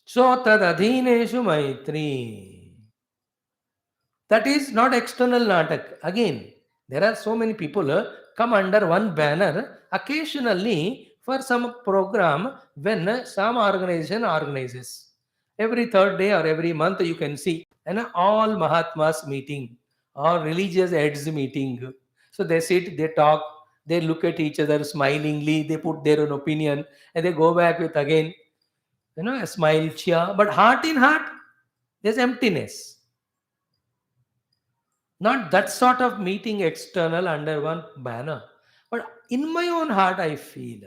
So tad adhineshu maitri. That is not external natak. Again, there are so many people come under one banner occasionally for some program when some organization organizes. Every third day or every month you can see an all Mahatmas meeting or religious heads meeting. So they sit, they talk, they look at each other smilingly, they put their own opinion and they go back with again, a smile, cheer. But heart in heart, there's emptiness. Not that sort of meeting external under one banner. But in my own heart, I feel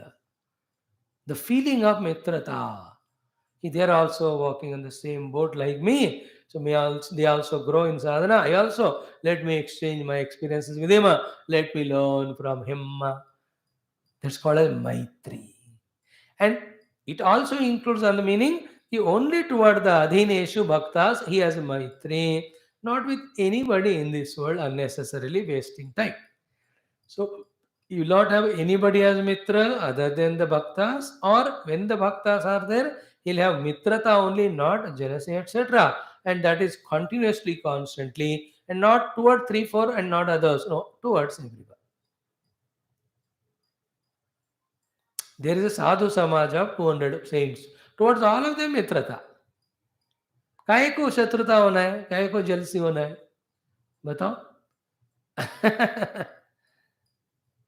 the feeling of mitrata. They are also walking on the same boat like me. So they also grow in sadhana. I also let me exchange my experiences with him. Let me learn from him. That's called as Maitri. And it also includes on the meaning, he only toward the Adhineshu Bhaktas, he has Maitri, not with anybody in this world unnecessarily wasting time. So you will not have anybody as Mitra other than the Bhaktas, or when the Bhaktas are there, he'll have Mitrata only, not jealousy, etc. And that is continuously, constantly, and not toward 3, 4 and not others, no, towards everyone. There is a sadhu samaj of 200 saints. Towards all of them, mitrata. काहे को शत्रुता होना है, काहे को jealousy होना है, बताओ.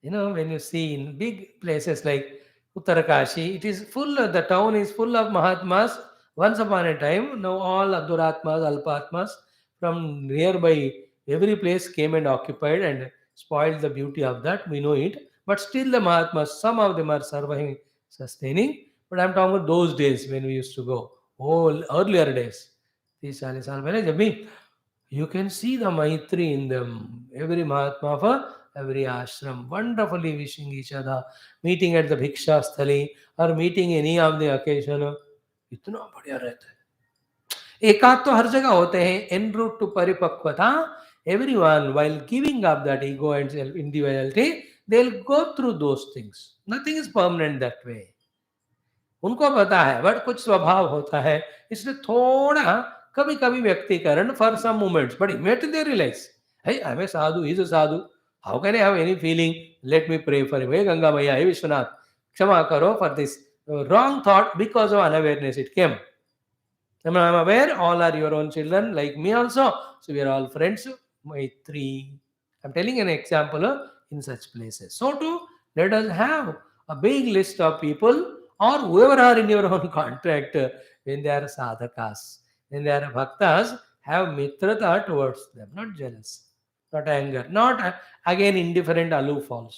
When you see in big places like Uttarakashi, it is full, the town is full of Mahatmas. Once upon a time, now all Aduratmas, Alpatmas from nearby Every place came and occupied and spoiled the beauty of that. We know it. But still, the Mahatmas, some of them are surviving, sustaining. But I'm talking about those days when we used to go. Oh, earlier days. 30-40 साल पहले जब भी you can see the Maitri in them. Every Mahatma of every ashram, wonderfully wishing each other, meeting at the Bhiksha Sthali or meeting any of the occasion. इतना बढ़िया रहता है. एकांत तो हर जगह होते हैं. En route to परिपक्वता, everyone while giving up that ego and self individuality, they'll go through those things. Nothing is permanent that way. उनको पता है, बट कुछ स्वभाव होता है, इसलिए थोड़ा कभी कभी व्यक्तिकरण for some moments, but immediately they realise, hey, I'm a sadhu, he's a sadhu. How can I have any feeling? Let me pray for him. Hey, Ganga Maya, hey, Vishwanath, Kshama karo for this wrong thought because of unawareness it came. I'm aware, all are your own children, like me also. So we are all friends. Maitri. I'm telling an example in such places. So too, let us have a big list of people or whoever are in your own contact when they are sadhakas, when they are bhaktas, have mitrata towards them, not jealous, not anger, not again indifferent aloof also.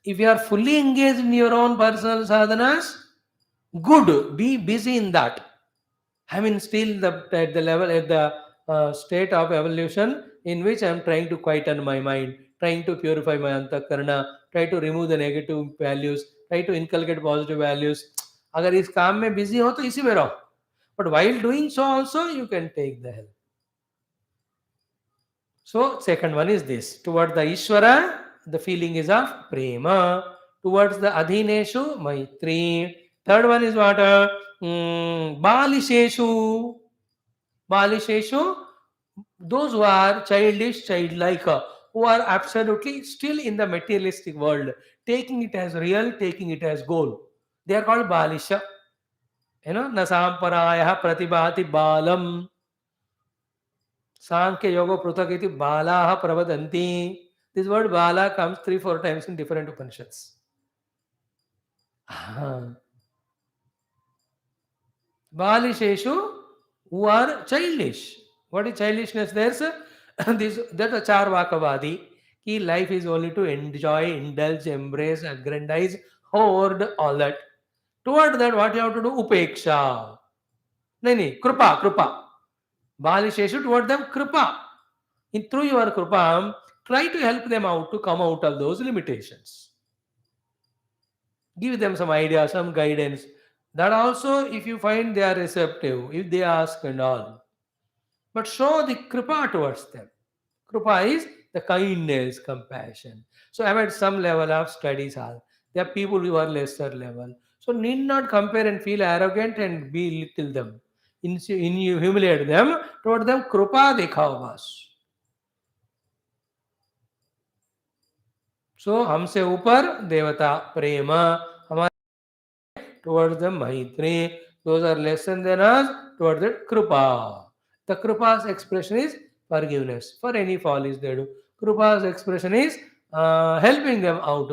If you are fully engaged in your own personal sadhanas, good, be busy in that. I mean, still at the level, at the state of evolution in which I am trying to quieten my mind, trying to purify my antakarna, try to remove the negative values, try to inculcate positive values. अगर इस काम में busy हो तो इसी में रहो. But while doing so also, you can take the help. So, second one is this. Towards the Ishvara, the feeling is of prema. Towards the Adhineshu, Maitri. Third one is what? Balisheshu. Balisheshu, those who are childish, childlike, who are absolutely still in the materialistic world, taking it as real, taking it as goal. They are called Balisha. Nasamparaya pratibhati balam. Sankhya yoga prutakiti balaha pravadanti. This word bala comes 3-4 times in different Upanishads. Balisheshu, who are childish. What is childishness? There's that's a charvakavadi. Ki life is only to enjoy, indulge, embrace, aggrandize, hoard, all that. Toward that, what you have to do? Upeksha. No, kripa. Balisheshu, toward them, kripa. Through your kripa, try to help them out to come out of those limitations. Give them some idea, some guidance. That also, if you find they are receptive, if they ask and all. But show the kripa towards them. Kripa is the kindness, compassion. So I'm at some level of studies. There are people who are lesser level. So need not compare and feel arrogant and belittle them. In you humiliate them, toward them kripa dikhao bas. So हमसे ऊपर देवता प्रेम, हमारे towards the Maitri. Those are less than us, towards the Kripa. The Kripa's expression is forgiveness for any follies they do. Kripa's expression is helping them out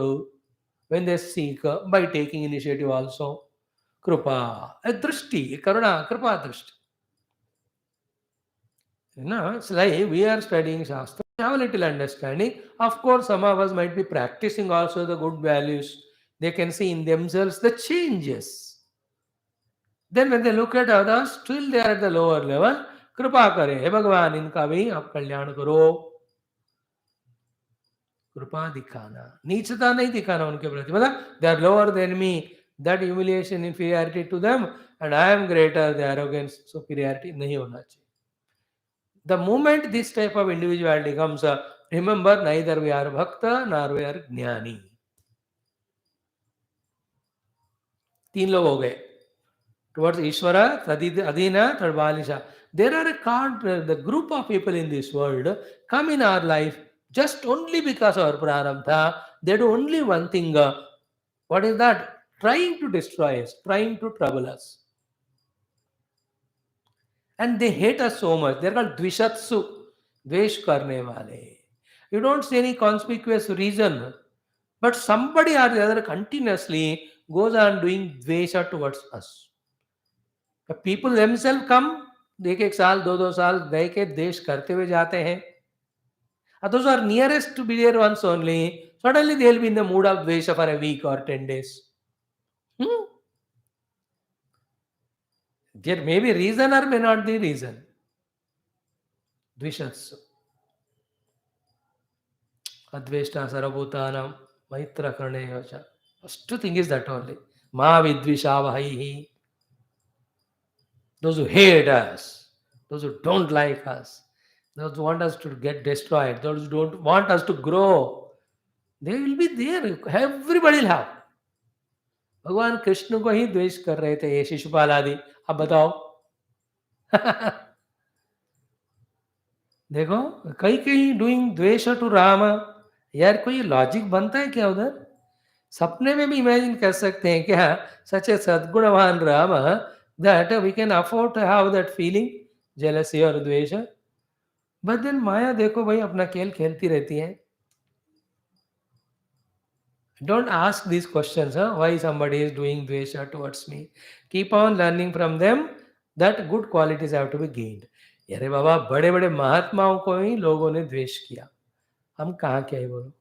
when they seek by taking initiative also. Kripa. A drishti, karuna, kripa drishti. It's like we are studying Shastra, we have a little understanding. Of course, some of us might be practicing also the good values. They can see in themselves the changes. Then when they look at others, still they are at the lower level. Kripa kare, हे भगवान इनका भी आप कल्याण करो. कृपा दिखाना, नीचता नहीं दिखाना उनके प्रति. मतलब they are lower than me. That humiliation, inferiority to them, and I am greater. The arrogance, superiority नहीं होना चाहिए. The moment this type of individuality comes, remember neither we are bhakta nor we are jnani. 3 लोग हो गए. Towards Ishvara, Adina, third Balisha. There are the group of people in this world come in our life just only because of our prarabdha. They do only one thing. What is that? Trying to destroy us, trying to trouble us. And they hate us so much. They're called Dvishatsu, Dvesh karne wale. You don't see any conspicuous reason, but somebody or the other continuously goes on doing Dvesha towards us. The people themselves come, एक एक साल, दो दो साल रह के देश करते हुए जाते हैं. Those are nearest to be dear ones only. Suddenly they will be in the mood of Dvesha for a week or 10 days. Hmm? There may be reason or may not be reason. Dvishats. Adveshta Sarabhutanam Maitra Karneyacha. First thing is that only. Ma Vidvishavahaihi. Those who hate us, those who don't like us, those who want us to get destroyed, those who don't want us to grow, they will be there. Everybody will have. भगवान कृष्ण को ही द्वेष कर रहे थे ये शिशुपाल आदि. अब बताओ. देखो, कई कई डूइंग द्वेष टू राम. यार कोई लॉजिक बनता है क्या उधर? सपने में भी इमेजिन कर सकते हैं क्या सच ए सद्गुणवान Ram that we can afford to have that feeling jealousy और द्वेष. बट देन माया देखो भाई अपना खेल खेलती रहती है. Don't ask these questions, huh? Why somebody is doing dvesha towards me. Keep on learning from them that good qualities have to be gained. अरे बाबा बड़े बड़े महात्माओं को ही लोगों ने द्वेष किया. हम कहाँ क्या है बोलो.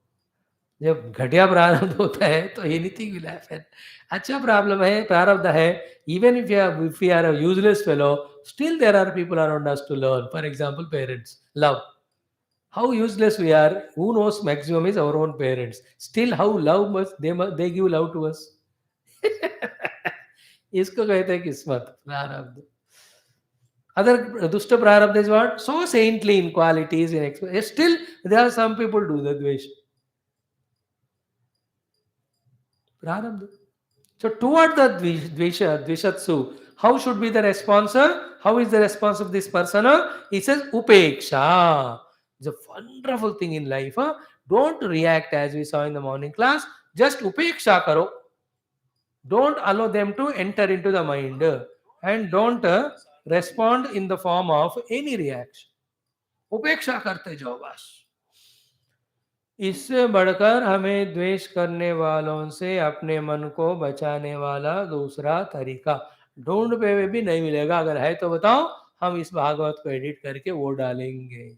जब घटिया प्रारब्ध होता है तो एनीथिंग विल हैपन. अच्छा प्रॉब्लम है प्रारब्ध है. Even if you are a useless fellow still there are people around us to learn. For example parents love. How useless we are, who knows maximum is our own parents. Still how love they give love to us. इसको कहते हैं किस्मत प्रारब्ध. Other dushta prarabdha is what? So saintly in qualities, in still there are some people do the dvesha. Prarabdha. So toward the dvishatsu, how should be the response? How is the response of this person? He says upeksha. It's a wonderful thing in life. Don't react as we saw in the morning class. Just upeksha karo. Don't allow them to enter into the mind. And don't respond in the form of any reaction. उपेक्षा करते जाओ बस. इससे बढ़कर हमें द्वेष करने वालों से अपने मन को बचाने वाला दूसरा तरीका ढूंढ पे भी नहीं मिलेगा. अगर है तो बताओ, हम इस भागवत को एडिट करके वो डालेंगे.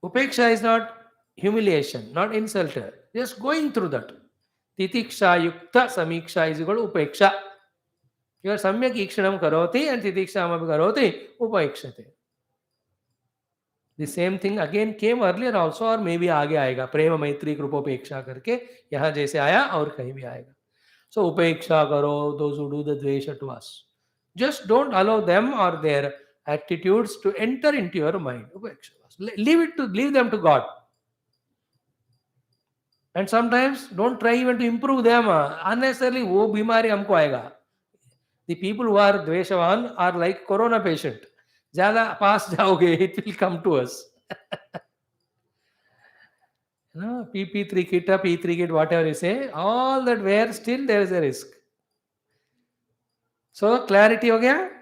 Upeksha is not humiliation, not insult. Just going through that. Titiksha yukta samiksha is equal to upeksha. You are samyak ikshanam karoti and titiksha amapi karoti upekshate. The same thing again came earlier also or maybe आगे आएगा. प्रेम मैत्री कृपोपेक्षा करके यहाँ जैसे आया और कहीं भी आएगा. So उपेक्षा करो those who do the dvesha to us. Just don't allow them or their attitudes to enter into your mind. उपेक्षा. Leave them to God. And sometimes don't try even to improve them. Unnecessarily वो बीमारी हमको आएगा. The people who are dveshavan are like corona patient. ज़्यादा पास जाओगे it will come to us. No, PP3 kit, P3 kit, whatever you say, all that where still there is a risk. So clarity हो गया.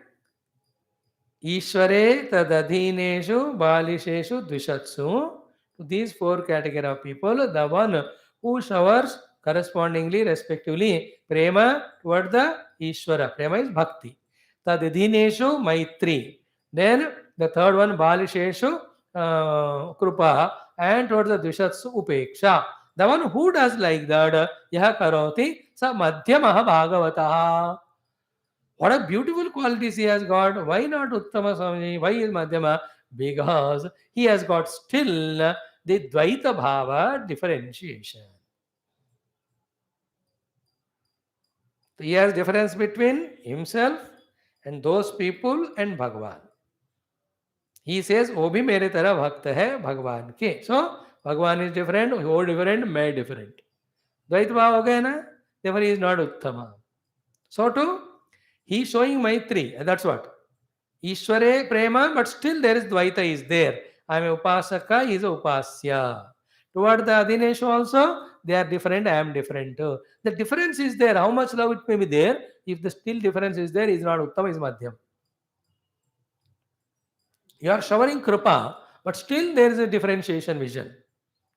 ईश्वरे तदधीनेषु बालिशेषु द्विषत्सु. These four category of people, the one who showers correspondingly, respectively, prema toward the Ishvara. Prema is bhakti. Tadidhineshu maitri. Then the third one, balisheshu krupa. And towards the dvishatsu upeksha. The one who does like that, yaha karoti sa madhyamaha bhagavataha. What a beautiful qualities he has got. Why not Uttama Swami? Why is Madhyama? Because he has got still the Dvaita Bhava differentiation. So he has difference between himself and those people and Bhagavan. He says, "O bhi mere tarah bhakt hai Bhagavan ke." So Bhagavan is different, वो different, मैं different. Dvaita Bhava हो गया ना? Therefore he is not Uttama. So too, he is showing Maitri. That's what. Ishware prema, but still there is Dvaita is there. I am a Upasaka, he is a Upasya. Toward the Adhineshu also, they are different, I am different. The difference is there. How much love it may be there. If the still difference is there, is not Uttama, is Madhyam. You are showering Kripa, but still there is a differentiation vision.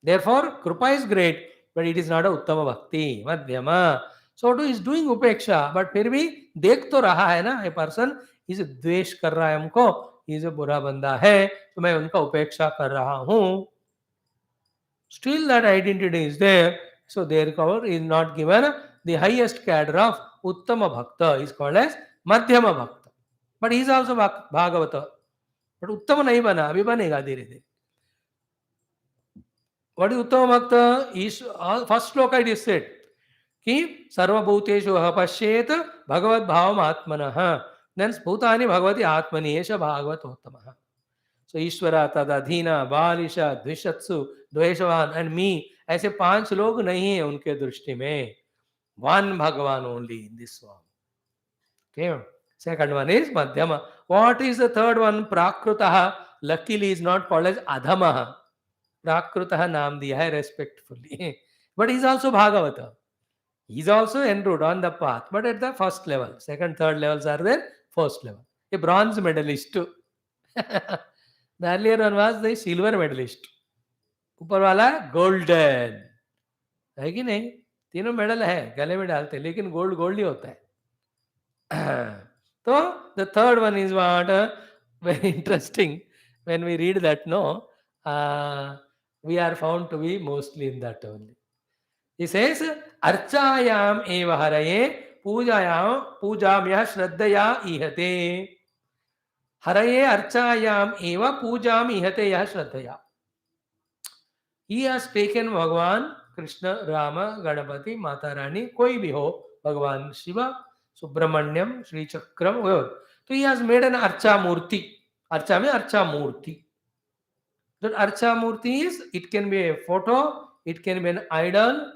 Therefore, Kripa is great, but it is not a Uttama Bhakti, Madhyama. So too is doing upeksha, but फिर भी देख तो रहा है ना, a person is द्वेष कर रहा है हमको, ये जो बुरा बंदा है, तो मैं उनका उपेक्षा कर रहा हूँ. Still that identity is there, so therefore is not given the highest cadre of Uttama Bhakta, is called as Madhyama Bhakta. But he is also Bhagavata. But Uttama nahi bana, abhi banega धीरे धीरे. What is Uttama Bhakta? Is first sloka it is said कि सर्वभूतेषु पश्येत भगवद भावम आत्मनः. Then भूतानि भगवति आत्मनि एष भागवतोत्तमः. So ईश्वरा तदधीना बालिशा द्विषत्सु द्वेषवान and me, ऐसे 5 लोग नहीं है उनके दृष्टि में. One Bhagavan only in this form. Okay. Second one is Madhyama. What is the third one? Prakrutaha. Luckily is not called as Adhamaha. Prakrutaha naam diya hai respectfully. But he is also Bhagavata. He is also en route on the path, but at the first level. Second, third levels are there. First level. A bronze medalist too. The earlier one was the silver medalist. ऊपर वाला golden है कि नहीं? तीनों medal है, गले में डालते, लेकिन गोल्ड गोल्ड ही होता है. तो the third one is what? Very interesting. When we read that, no, we are found to be mostly in that only. He says, Archayam eva haraye pujamya shraddhaya ihate. Haraye archayam eva pujam ihate yah shraddhaya. He has taken Bhagavan, Krishna, Rama, Ganapati, Mata Rani, koi bhi ho, Bhagavan Shiva, Subramanyam, Sri Chakram, whoever. So he has made an Archa Murti. Archa means Archa Murti. That Archa Murti is, it can be a photo, it can be an idol,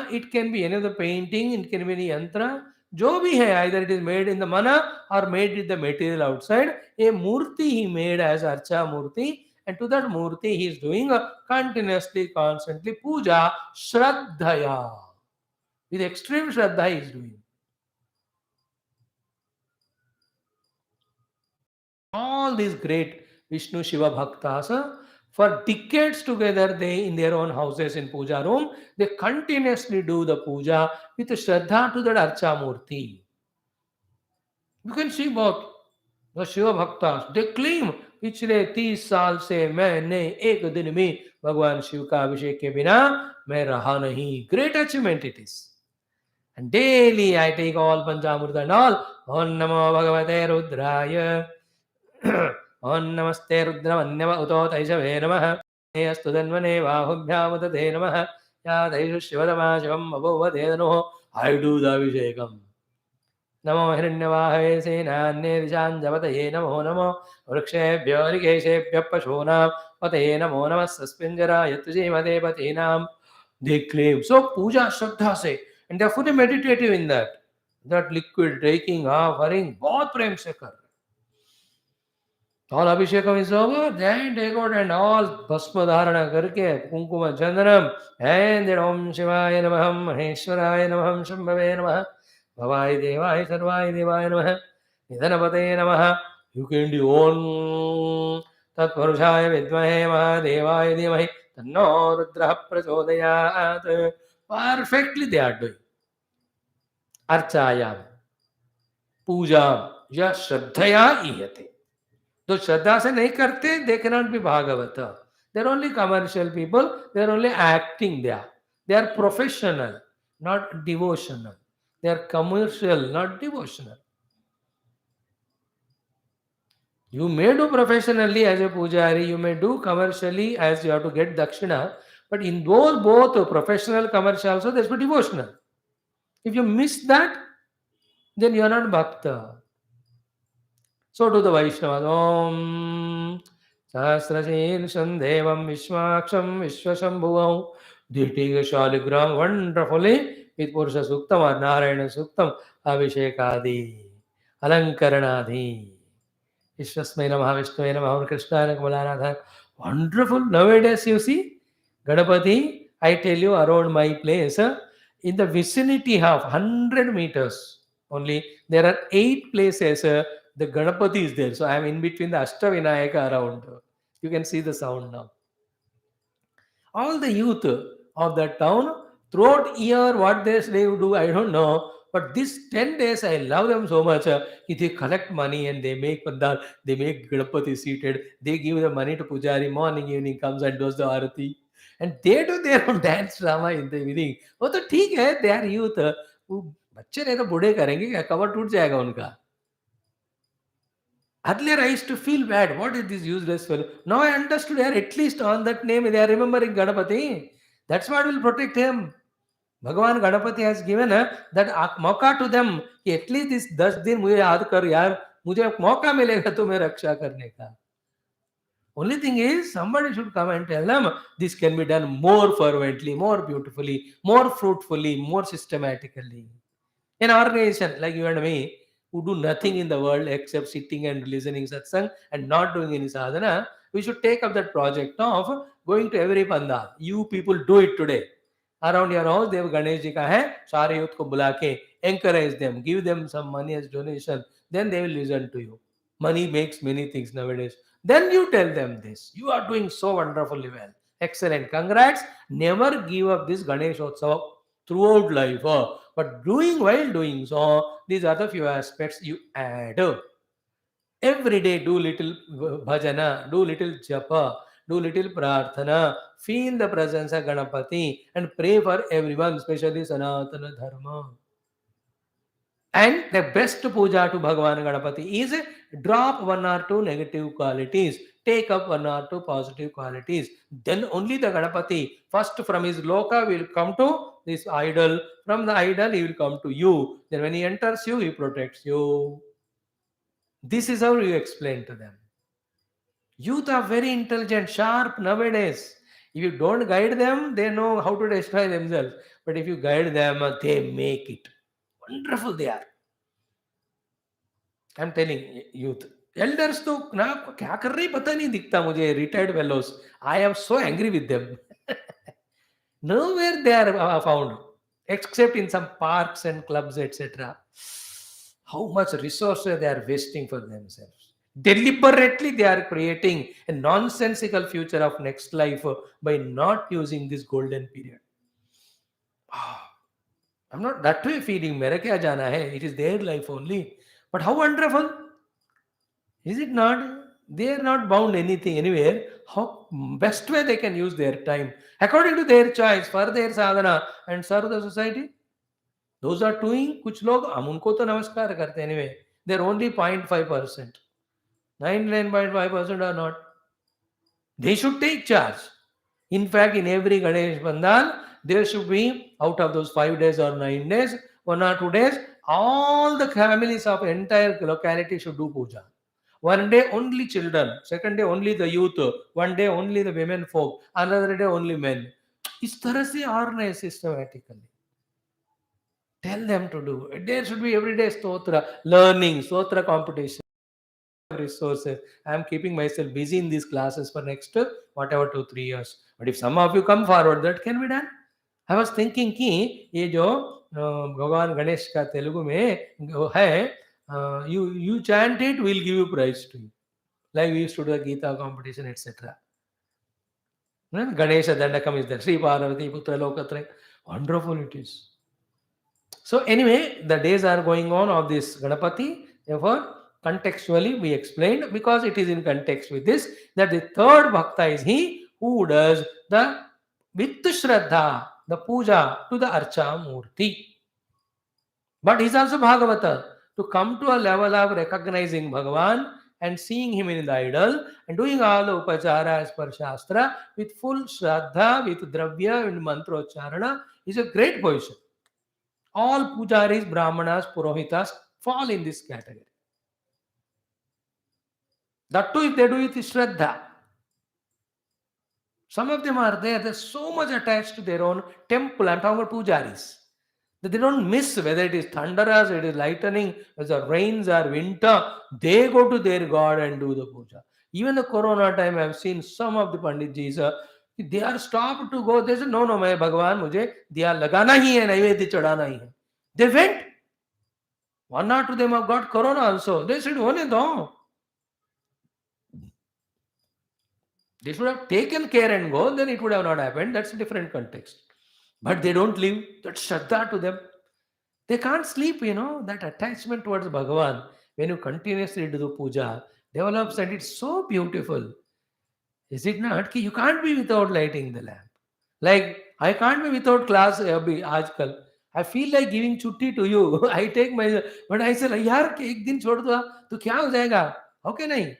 it can be any of the painting, it can be any yantra. जो भी है, either it is made in the mana or made with the material outside. A Murti he made as Archa Murti. And to that Murti he is doing continuously, constantly puja, shraddhaya. With extreme shraddha he is doing. All these great Vishnu Shiva Bhaktas, for decades together, they in their own houses in puja room, they continuously do the puja with shraddha to that Archa Murti. You can see both. The Shiva Bhaktas, they claim पिछले 30 साल से मैंने एक दिन भी भगवान शिव का अभिषेक के बिना मैं रहा नहीं. Great achievement it is. And daily I take all Panchamurta and all. Om Namo Bhagavate Rudraya. Om Namaste Rudramanyama Uto Taishave Namaha. Astu Danvane Vahubhyamudate Namaha. Ya Taishu Shivadama Shivam Abhovadenoho. I do the Abhishekam. नमो हिरण्यवाहवे सेनान्येदिशाञ्जपतये नमो नमो वृक्षेभ्यो ऋकेशेभ्यः पशूनां पतये नमो नमः सस्मिञ्जराय तुजीमते पतीनां. They claim. So puja shraddha se, and they are fully meditative in that. That liquid taking, offering, बहुत प्रेम से कर. All abhishekam is over, then take out and all bhasma dharana करके कुंकुम Chandanam, and then Om Shivaya Namah, Maheshwaraya Namah, Shambhave Namah, Bhavai Devai Sarvai Devai Namah, Nidhanapate Namah. You can do Om Tat Purushaya Vidmahe Mahadevaya Dhimahi Tanno Rudraha Prachodayat. Perfectly they are doing. Archayam, Puja, Ya Shraddhaya Iyate. तो श्रद्धा से नहीं करते, they cannot be Bhagavata. They are only commercial people. They are only acting there. They are professional, not devotional. They are commercial, not devotional. You may do professionally as a pujari. You may do commercially as you have to get dakshina. But in those both professional, commercial also, there is devotional. If you miss that, then you are not bhakta. So to the Vaishnavas, Om Sahasrashirshan Devam Vishwaksham Vishwashambhuvam. They take a shaligram wonderfully with Purusha Suktam or Narayana Suktam, Abhishekadi, Alankaranadi, Vishwasmai Namaha, Vishnuai Namaha, Krishnaya Kamalanatha. Wonderful. Nowadays, you see, Ganapati, I tell you, around my place, in the vicinity of 100 meters only, there are 8 places. The Ganapati is there. So I am in between the Ashtavinayaka around. You can see the sound now. All the youth of that town Throughout year, what they do, I don't know. But this 10 days, I love them so much. They collect money and they make pandal, they make Ganapati seated. They give the money to Pujari. Morning, evening comes and does the arati. And they do their own dance drama in the evening. वो तो ठीक है, they are youth. वो बच्चे नहीं तो बूढ़े करेंगे क्या, कमर टूट जाएगा उनका. Earlier, I used to feel bad. What is this useless fellow? Now I understood. They are at least on that name. They are remembering Ganapati. That's what will protect him. भगवान गणपति has given that मौका to them कि at least इस 10 दिन मुझे याद कर यार, मुझे मौका मिलेगा तुम्हें रक्षा करने का. Only thing is, somebody should come and tell them this can be done more fervently, more beautifully, more fruitfully, more systematically. An organization like you and me, who do nothing in the world except sitting and listening satsang and not doing any sadhana, we should take up that project of going to every pandal. You people do it today. Around your house, Dev Ganesh ji ka hai, सारे youth को बुला के encourage them, give them some money as donation, then they will listen to you. Money makes many things nowadays. Then you tell them this. You are doing so wonderfully well. Excellent. Congrats. Never give up this Ganesh Utsav throughout life. But while doing so, these are the few aspects you add. Every day do little bhajana, do little japa, do little prarthana, feel the presence of Ganapati and pray for everyone, especially Sanatana Dharma. And the best puja to Bhagavan Ganapati is drop one or two negative qualities, take up one or two positive qualities. Then only the Ganapati, first from his loka, will come to this idol. From the idol, he will come to you. Then when he enters you, he protects you. This is how you explain to them. Youth are very intelligent, sharp nowadays. If you don't guide them, they know how to destroy themselves. But if you guide them, they make it. Wonderful they are. I'm telling youth. Elders तो ना क्या कर रहे पता नहीं दिखता मुझे. Retired fellows. I am so angry with them. Nowhere they are found, except in some parks and clubs, etc. How much resources they are wasting for themselves. Deliberately, they are creating a nonsensical future of next life by not using this golden period. I'm not that way feeling मेरा क्या जाना है. It is their life only. But how wonderful. Is it not? They are not bound anything anywhere. How best way they can use their time according to their choice for their sadhana and serve the society. Those are doing. कुछ लोग हम उनको तो नमस्कार करते हैं anyway. They're only 0.5%. 99.5% are not. They should take charge. In fact, in every Ganesh Pandal, there should be, out of those 5 days or 9 days, 1 or 2 days, all the families of entire locality should do puja. One day only children, second day only the youth, one day only the women folk, another day only men. इस तरह से organize systematically. Tell them to do. There should be everyday stotra, learning, stotra competition. Resources. I am keeping myself busy in these classes for next whatever 2-3 years. But if some of you come forward, that can be done. I was thinking कि ये जो भगवान गणेश का तेलुगु में है, you chant it, we'll give you prize to you. Like we used to do the Gita competition, etc. Ganesha Dandakam is there. Sri Parvati Putra Lokatre. Wonderful it is. So anyway, the days are going on of this Ganapati. Therefore, contextually we explained, because it is in context with this, that the third bhakta is he who does the with Shraddha, the puja to the Archa Murti. But he is also Bhagavata. To come to a level of recognizing Bhagavan and seeing him in the idol and doing all the upachara as per Shastra with full Shraddha, with Dravya and Mantrocharana is a great position. All pujaris, brahmanas, purohitas fall in this category. That too if they do it with Shraddha. Some of them are there, they're so much attached to their own temple. I'm talking about pujaris. That they don't miss whether it is thunderas, it is lightning, whether rains or winter. They go to their God and do the puja. Even the corona time, I've seen some of the Panditjis, they are stopped to go. They say, no, मैं भगवान मुझे दिया लगाना ही है, नैवेद्य चढ़ाना ही है. They went. 1 or 2 of them have got corona also. They said, होने दो. They should have taken care and go, then it would have not happened. That's a different context. but they don't live that Shraddha to them. They can't sleep, that attachment towards Bhagavan. When you continuously do the puja, develops, and it's so beautiful. Is it not? You can't be without lighting the lamp. Like, I can't be without class आजकल. I feel like giving chutti to you. I take my, but I say, यार एक दिन छोड़ दो तो क्या हो जाएगा? Okay नहीं?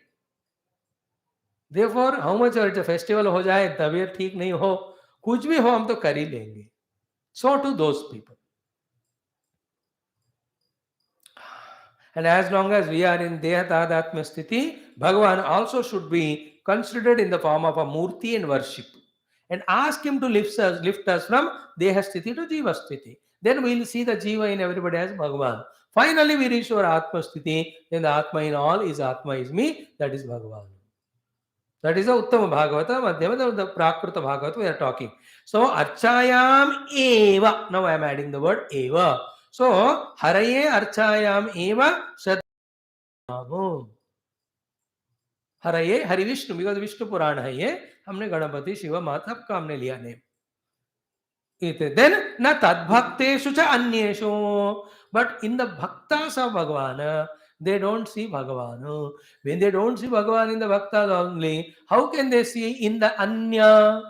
Therefore, how much और फेस्टिवल हो जाए, तबीयत ठीक नहीं हो, कुछ भी हो, हम तो कर ही लेंगे. So to those people. And as long as we are in Dehatadhatma Sthiti, Bhagavan also should be considered in the form of a Murti and worship. And ask him to lift us from Deha Sthiti to Jiva Sthiti. Then we will see the Jiva in everybody as Bhagavan. Finally, we reach our Atma Sthiti. Then the Atma in all is Atma is me. That is Bhagavan. That is the Uttama Bhagavata, Madhyama, the Prakruta Bhagavata we are talking. So, Archayam Eva. Now I am adding the word Eva. So, Haraye Archayam Eva Shadnamo. Haraye, Hari Vishnu, because Vishnu Purana है ये, हमने गणपति शिव माता का हमने लिया name. Then, na tadbhakteshu cha anyeshu. But in the bhaktas of Bhagavan, they don't see Bhagavan. When they don't see Bhagavan in the bhaktas only, how can they see in the anya?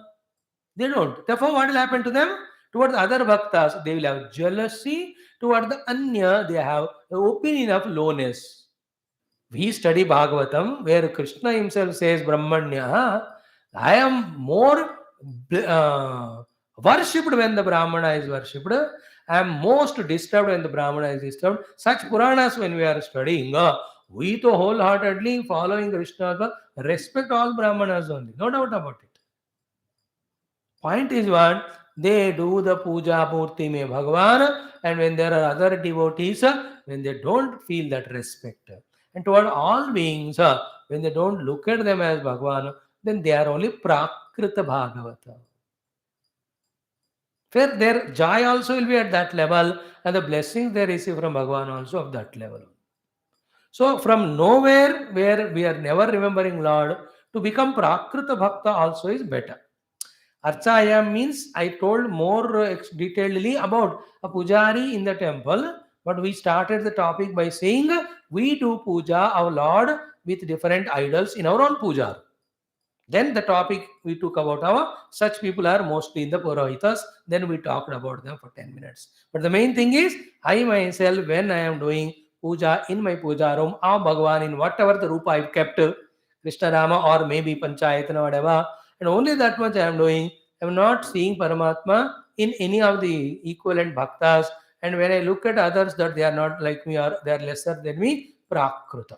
They don't. Therefore, what will happen to them? Towards other bhaktas, they will have jealousy. Toward the anya, they have the opinion of lowness. We study Bhagavatam, where Krishna himself says, Brahmanya, I am more worshipped when the Brahmana is worshipped. I am most disturbed when the Brahmana is disturbed. Such Puranas, when we are studying, we to wholeheartedly following Krishna, respect all Brahmanas only. No doubt about it. Point is what? They do the puja murti me Bhagavan, and when there are other devotees, when they don't feel that respect. And toward all beings, when they don't look at them as Bhagavan, then they are only Prakrita Bhagavata. Where their joy also will be at that level, and the blessings they receive from Bhagavan also of that level. So from nowhere where we are never remembering Lord, to become Prakrita Bhakta also is better. Archayam means I told more detailedly about a pujari in the temple, but we started the topic by saying we do puja our Lord with different idols in our own puja. Then the topic we took about our such people are mostly in the Purohitas. Then we talked about them for 10 minutes. But the main thing is I myself, when I am doing puja in my puja room of Bhagavan in whatever the rupa I've kept, Krishna Rama or maybe Panchayatana, whatever, and only that much I am doing. I am not seeing Paramatma in any of the equivalent bhaktas. And when I look at others that they are not like me or they are lesser than me, Prakruta.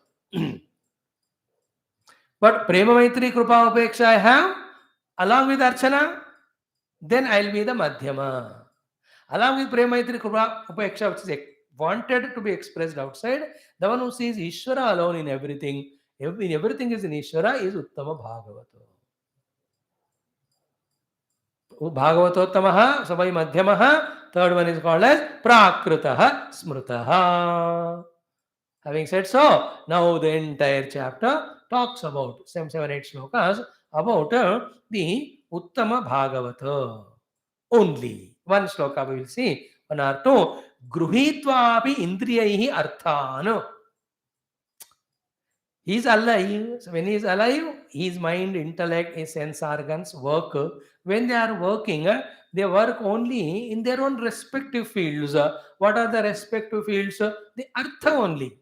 But Prema Maitri Krupa Upeksha I have along with Archana, then I will be the Madhyama. Along with Prema Maitri Krupa Upeksha, which is wanted to be expressed outside, the one who sees Ishvara alone in everything is in Ishvara, is Uttama Bhagavata. Bhagavatottamaha, Sabai Madhyamaha, third one is called as Prakritaha Smritaha. Having said so, now the entire chapter talks about 7, 8 shlokas about the Uttama Bhagavata. Only one shloka we will see, one or two. Gruhitvapi indriyaihi arthan. He is alive. So when he is alive, his mind, intellect, his sense organs work. When they are working, they work only in their own respective fields. What are the respective fields? The artha only.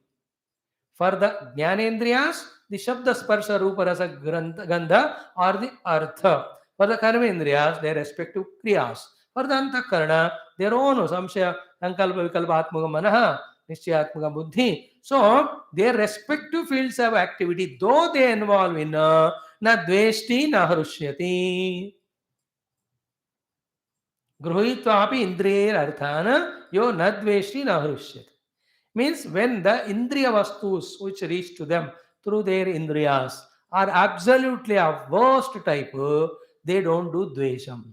For the Jnanendriyas, the Shabda Sparsha Rupa Rasa Gandha or the Artha. For the Karmendriyas, their respective Kriyas. For the Antakarana, their own Samshaya, Sankalpa Vikalpa Atmaka Manaha, Nishchayatmaka Buddhi. So, their respective fields of activity, though they involve in na dveshti na harushyati. Gruhitvapi indriyer arthana yo na dveshti na harushyati. Means when the indriya vastus which reach to them through their indriyas are absolutely of worst type, they don't do dvesham.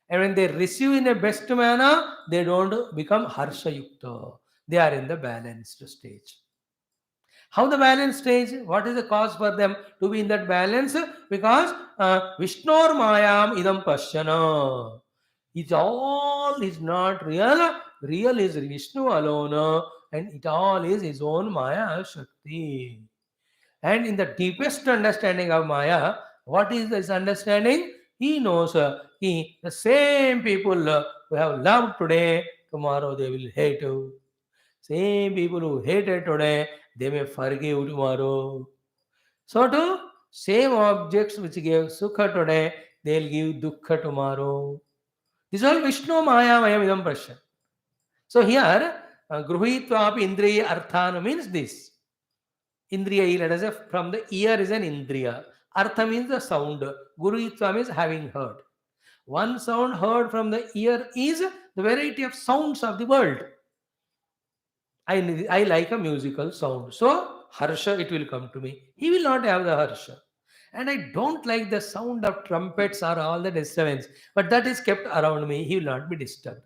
And when they receive in a best manner, they don't become harsha yukta. They are in the balanced stage. How the balanced stage? What is the cause for them to be in that balance? Because Vishnor Mayam idam pashyana. It all is not real. Real is Vishnu alone, and it all is his own Maya Shakti. And in the deepest understanding of Maya, what is this understanding? He knows the same people who have loved today, tomorrow they will hate you. Same people who hated today, they may forgive tomorrow. So too, same objects which gave sukha today, they'll give dukkha tomorrow. This is all Vishnu Maya Maya Vidam Prashya. So here, Gruhitvapi Indriya Arthana means this. Indriya, let us say, from the ear is an Indriya. Artha means the sound. Gruhitva means having heard. One sound heard from the ear is the variety of sounds of the world. I like a musical sound. So, Harsha, it will come to me. He will not have the Harsha. And I don't like the sound of trumpets or all the disturbance. But that is kept around me. He will not be disturbed.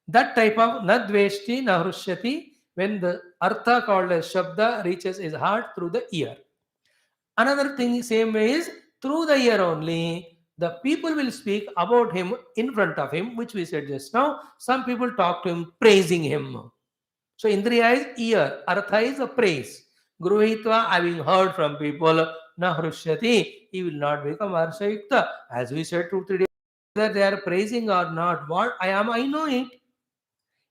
That type of na dveshti na hrushyati, when the artha called as shabda reaches his heart through the ear. Another thing, same way is through the ear only, the people will speak about him in front of him, which we said just now. Some people talk to him, praising him. So Indriya is ear, artha is a praise. Gruhitva, having heard from people, na hrushyati, he will not become harsayukta. As we said 2-3 days, whether they are praising or not, what I am, I know it.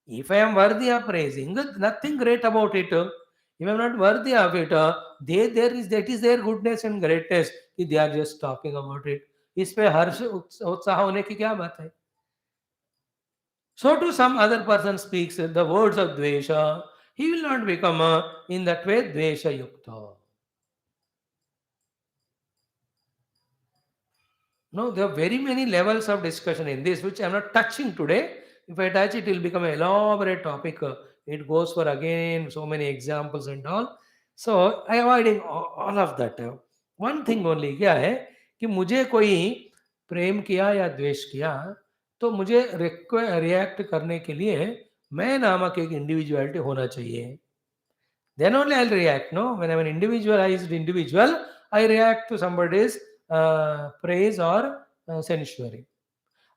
If I am worthy of praising, nothing great about it. If I am not worthy of it, that is their goodness and greatness. They are just talking about it. इसमें हर्ष उत्साह होने की क्या बात है? So to some other person speaks the words of dvesha, he will not become in that way dvesha yukta. No, there are very many levels of discussion in this, which I am not touching today. If I touch it, it will become an elaborate topic. It goes for again so many examples and all. So I avoiding all of that. One thing only क्या है कि मुझे कोई प्रेम किया या द्वेष किया तो मुझे रिएक्ट करने के लिए मैं नामक एक इंडिविजुअलिटी होना चाहिए. Then only I'll react. No, when I'm an individualized individual, I react to somebody's praise or censuring.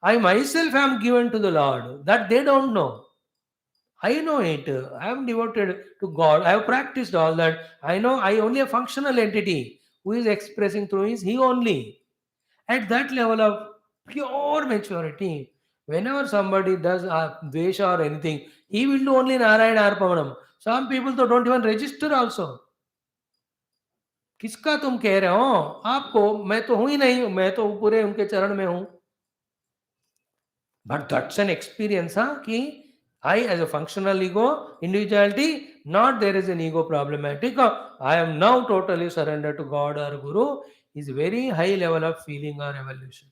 I myself am given to the Lord. That they don't know. I know it. I am devoted to God. I have practiced all that. I know I only a functional entity who is expressing through is He only. At that level of pure maturity, whenever somebody does Dvesha or anything, he will do only Narayana Arpamanam. Some people though don't even register also. किसका तुम कह रहे हो? आपको, मैं तो हूं ही नहीं, मैं तो पूरे उनके चरण में हूं. But that's an experience, कि I as a functional ego, individuality, not there is an ego problematic. I am now totally surrendered to God or Guru is very high level of feeling or evolution.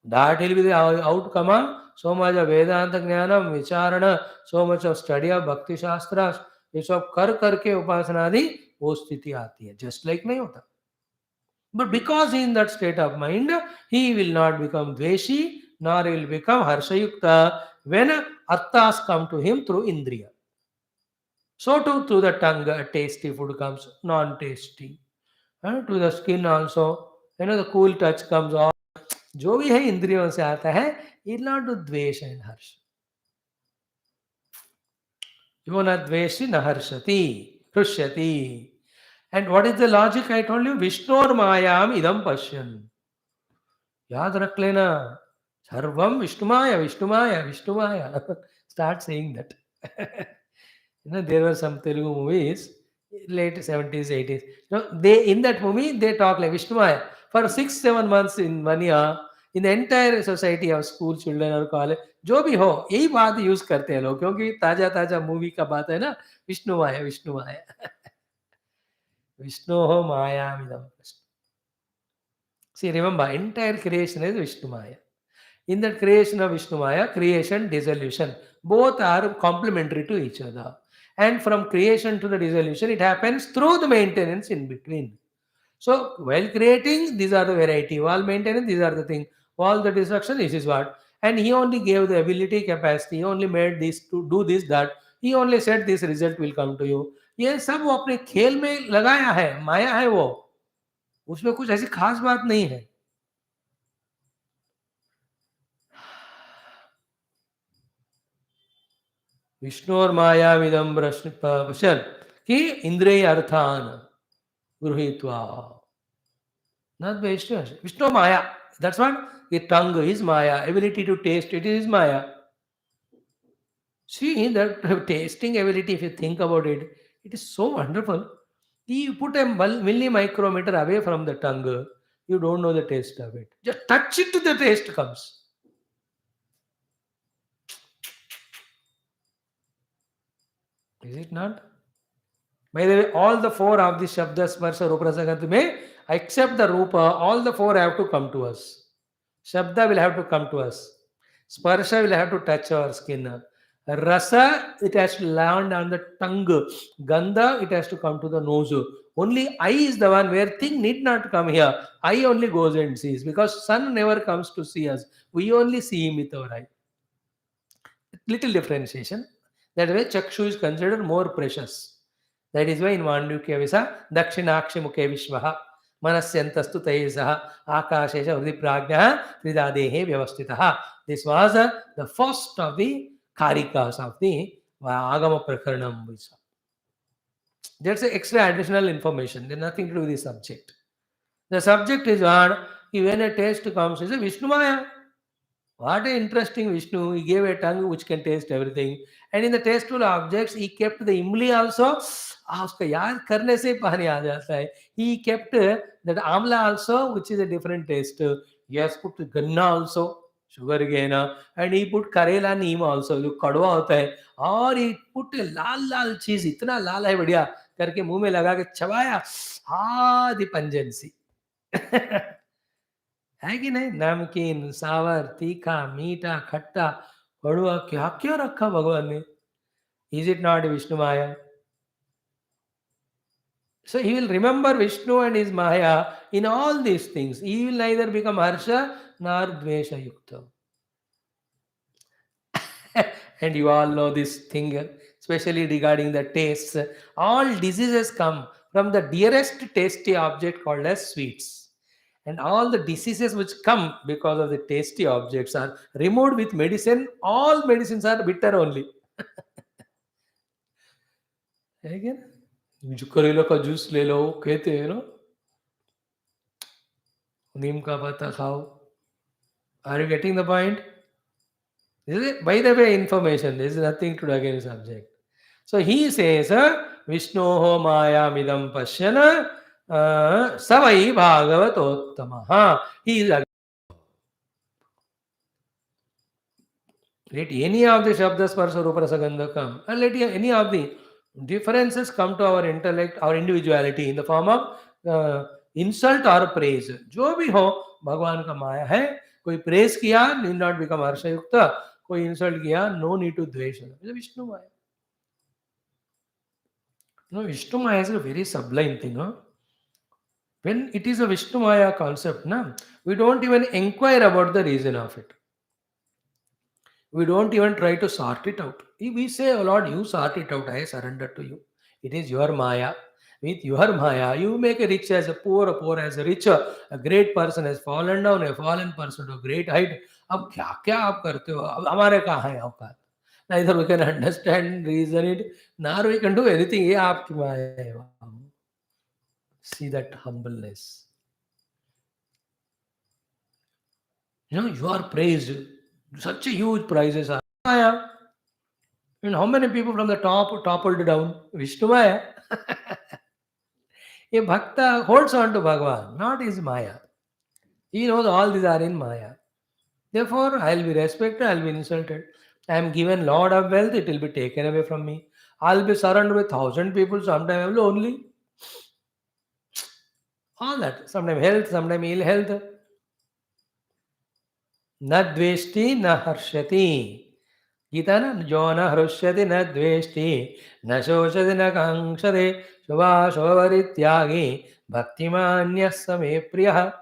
That will be the outcome of so much of Vedanta Jnanam, Vicharana, so much of study of Bhakti Shastras. ये सब कर करके उपासना आदि वो स्थिति आती है. Just like नहीं होता. But because in that state of mind, he will not become Dveshi, nor he will become Harshayukta when Arthas come to him through Indriya. So too through the tongue, tasty food comes, non-tasty. To the skin also, the cool touch comes off. जो भी है इंद्रियों से आता है, it not to द्वेष and हर्ष. यो न द्वेषि न हर्षति, हृष्यति. And what is the logic I told you? विष्णोर मायाम इदम पश्यन्. याद रख लेना. सर्वम Vishnumaya, Vishnumaya, Vishnumaya. Start saying that. There were some Telugu movies, late 70s, 80s. They in that movie they talk like Vishnu for 6-7 months in 1 year. In the entire society of school children or college, जो भी हो यही बात use करते हैं लोग, क्योंकि ताजा ताजा मूवी का बात है ना. विष्णु माया, विष्णु माया. विष्णु हो मायामिदं. See, remember, entire creation is Vishnu Maya. In that creation of Vishnu Maya, creation, dissolution, both are complementary to each other. And from creation to the dissolution, it happens through the maintenance in between. So, while creating, these are the variety. While maintenance, these are the thing. While the destruction, this is what. And he only gave the ability, capacity. He only made this to do this, that. He only said this result will come to you. ये सब वो अपने खेल में लगाया है, माया है वो. उसमें कुछ ऐसी खास बात नहीं है. विष्णोर माया विदम पश्यन् कि इंद्रिय अर्थान गृहीत्वा not Vishnu. Vishnu Maya. That's what the tongue is Maya. Ability to taste it is Maya. See that tasting ability, if you think about it, it is so wonderful. You put a millimicrometer away from the tongue, you don't know the taste of it. Just touch it, the taste comes. Is it not? By the way, all the four of the Shabda, Sparsha, Rupa, Rasa, Gandha may, except the Rupa, all the four have to come to us. Shabda will have to come to us. Sparsha will have to touch our skin. Rasa, it has to land on the tongue. Gandha, it has to come to the nose. Only eye is the one where thing need not come here. Eye only goes and sees because sun never comes to see us. We only see him with our eye. Little differentiation. That way, Chakshu is considered more precious. That is why in Mandukya Visa, Dakshinakshi Mukhe Vishvaha, Manasyantastu Taisaha, Akashesha Hridi Prajnaha, Tridadehe Vyavastitaha. This was the first of the Karikas of the Agama Prakaranam Visa. That's extra additional information. There's nothing to do with the subject. The subject is what? When a taste comes, is a Vishnu Maya. What an interesting Vishnu. He gave a tongue which can taste everything. And in the tasteful objects, he kept the imli also. उसका याद करने से पानी आ जाता है. He kept that amla also, which is a different taste. He has put ganna also, sugar again, and he put kareela neem also, जो कड़वा होता है. और he put लाल लाल चीज, इतना लाल है बढ़िया करके मुंह में लगा के चबाया. दी पंजेंसी. है कि नहीं? नमकीन, सावर, तीखा, मीठा, खट्टा, कड़वा, क्या क्या रखा भगवान ने. Is it not Vishnu Maya? So he will remember Vishnu and his Maya in all these things. He will neither become Harsha nor Dvesha Yukta. And you all know this thing, especially regarding the tastes. All diseases come from the dearest tasty object called as sweets. And all the diseases which come because of the tasty objects are removed with medicine. All medicines are bitter only. Again, करेला का juice ले लो कहते हैं ना, नीम का पत्ता खाओ. Are you getting the point? Is it? By the way, information. There is nothing to do against the subject. So he says, Vishnoho Maya Midam Pashyana Savai Bhagavatottamaha. He is. Let any of the Shabda Sparsha Rupa Rasa Gandha come, and let any of the differences come to our intellect, our individuality in the form of insult or praise. जो भी हो भगवान का माया है. कोई press किया, need not become Harsha युक्त. कोई इंसल्ट किया, no need to द्वेष. विष्णु माया. No, Vishnu Maya is a very sublime thing. Huh? When it is a Vishnu Maya concept, we don't even inquire about the reason of it. We don't even try to sort it out. We say, oh Lord, you sort it out, I surrender to you. It is your Maya. With your Maya, you make a rich as a poor as a rich. A great person has fallen down, a fallen person to a great height. अब क्या क्या आप करते हो? अब हमारे कहाँ है औकात? Neither we can understand, reason it, nor we can do anything. ये आपकी माया है. See that humbleness. You are praised. Such a huge prizes are Maya. And how many people from the top toppled down? Vishnu Maya. A bhakta holds on to Bhagavan, not his Maya. He knows all these are in Maya. Therefore, I'll be respected, I'll be insulted. I am given lot of wealth, it will be taken away from me. I'll be surrounded with 1,000 people, sometimes I'm lonely. All that. Sometimes health, sometimes ill health. न द्वेष्टि न हर्षति. गीता ना, जो न हृष्यति न द्वेष्टि न शोचति न कांक्षते शुभाशुभपरित्यागी भक्तिमान्यः स मे प्रियः.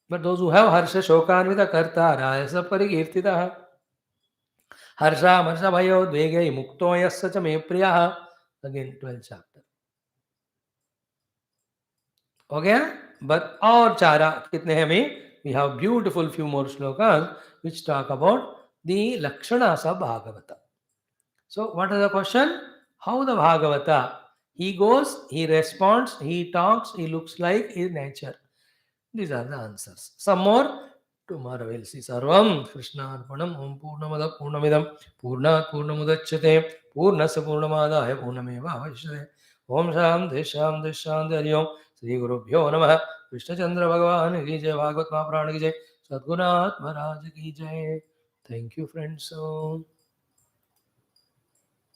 But those who have harsha shokanvita karta rasa parikirtitah harsha marsha bhayo dvegai mukto yasya cha me priyah. Again 12th chapter. Okay, but और चारा कितने हैं हमें? We have beautiful few more shlokas which talk about the Lakshanas of Bhagavata. So, what is the question? How the Bhagavata? He goes, he responds, he talks, he looks like his nature. These are the answers. Some more tomorrow we'll see. Sarvam Krishna Arpanam Om Purnamada Purnamidam Purnat Purnamudachyate Purnasa Purnamadaya Purnameva Avashyate Om Shanti Shanti Shanti Hari Om Sri Guru Bhyo Namaha Krishna Chandra Bhagavan Ki Jai Bhagavat Mahaprana Ki Jai Sadgunath Maharaj Ki Jai. Thank you, friends.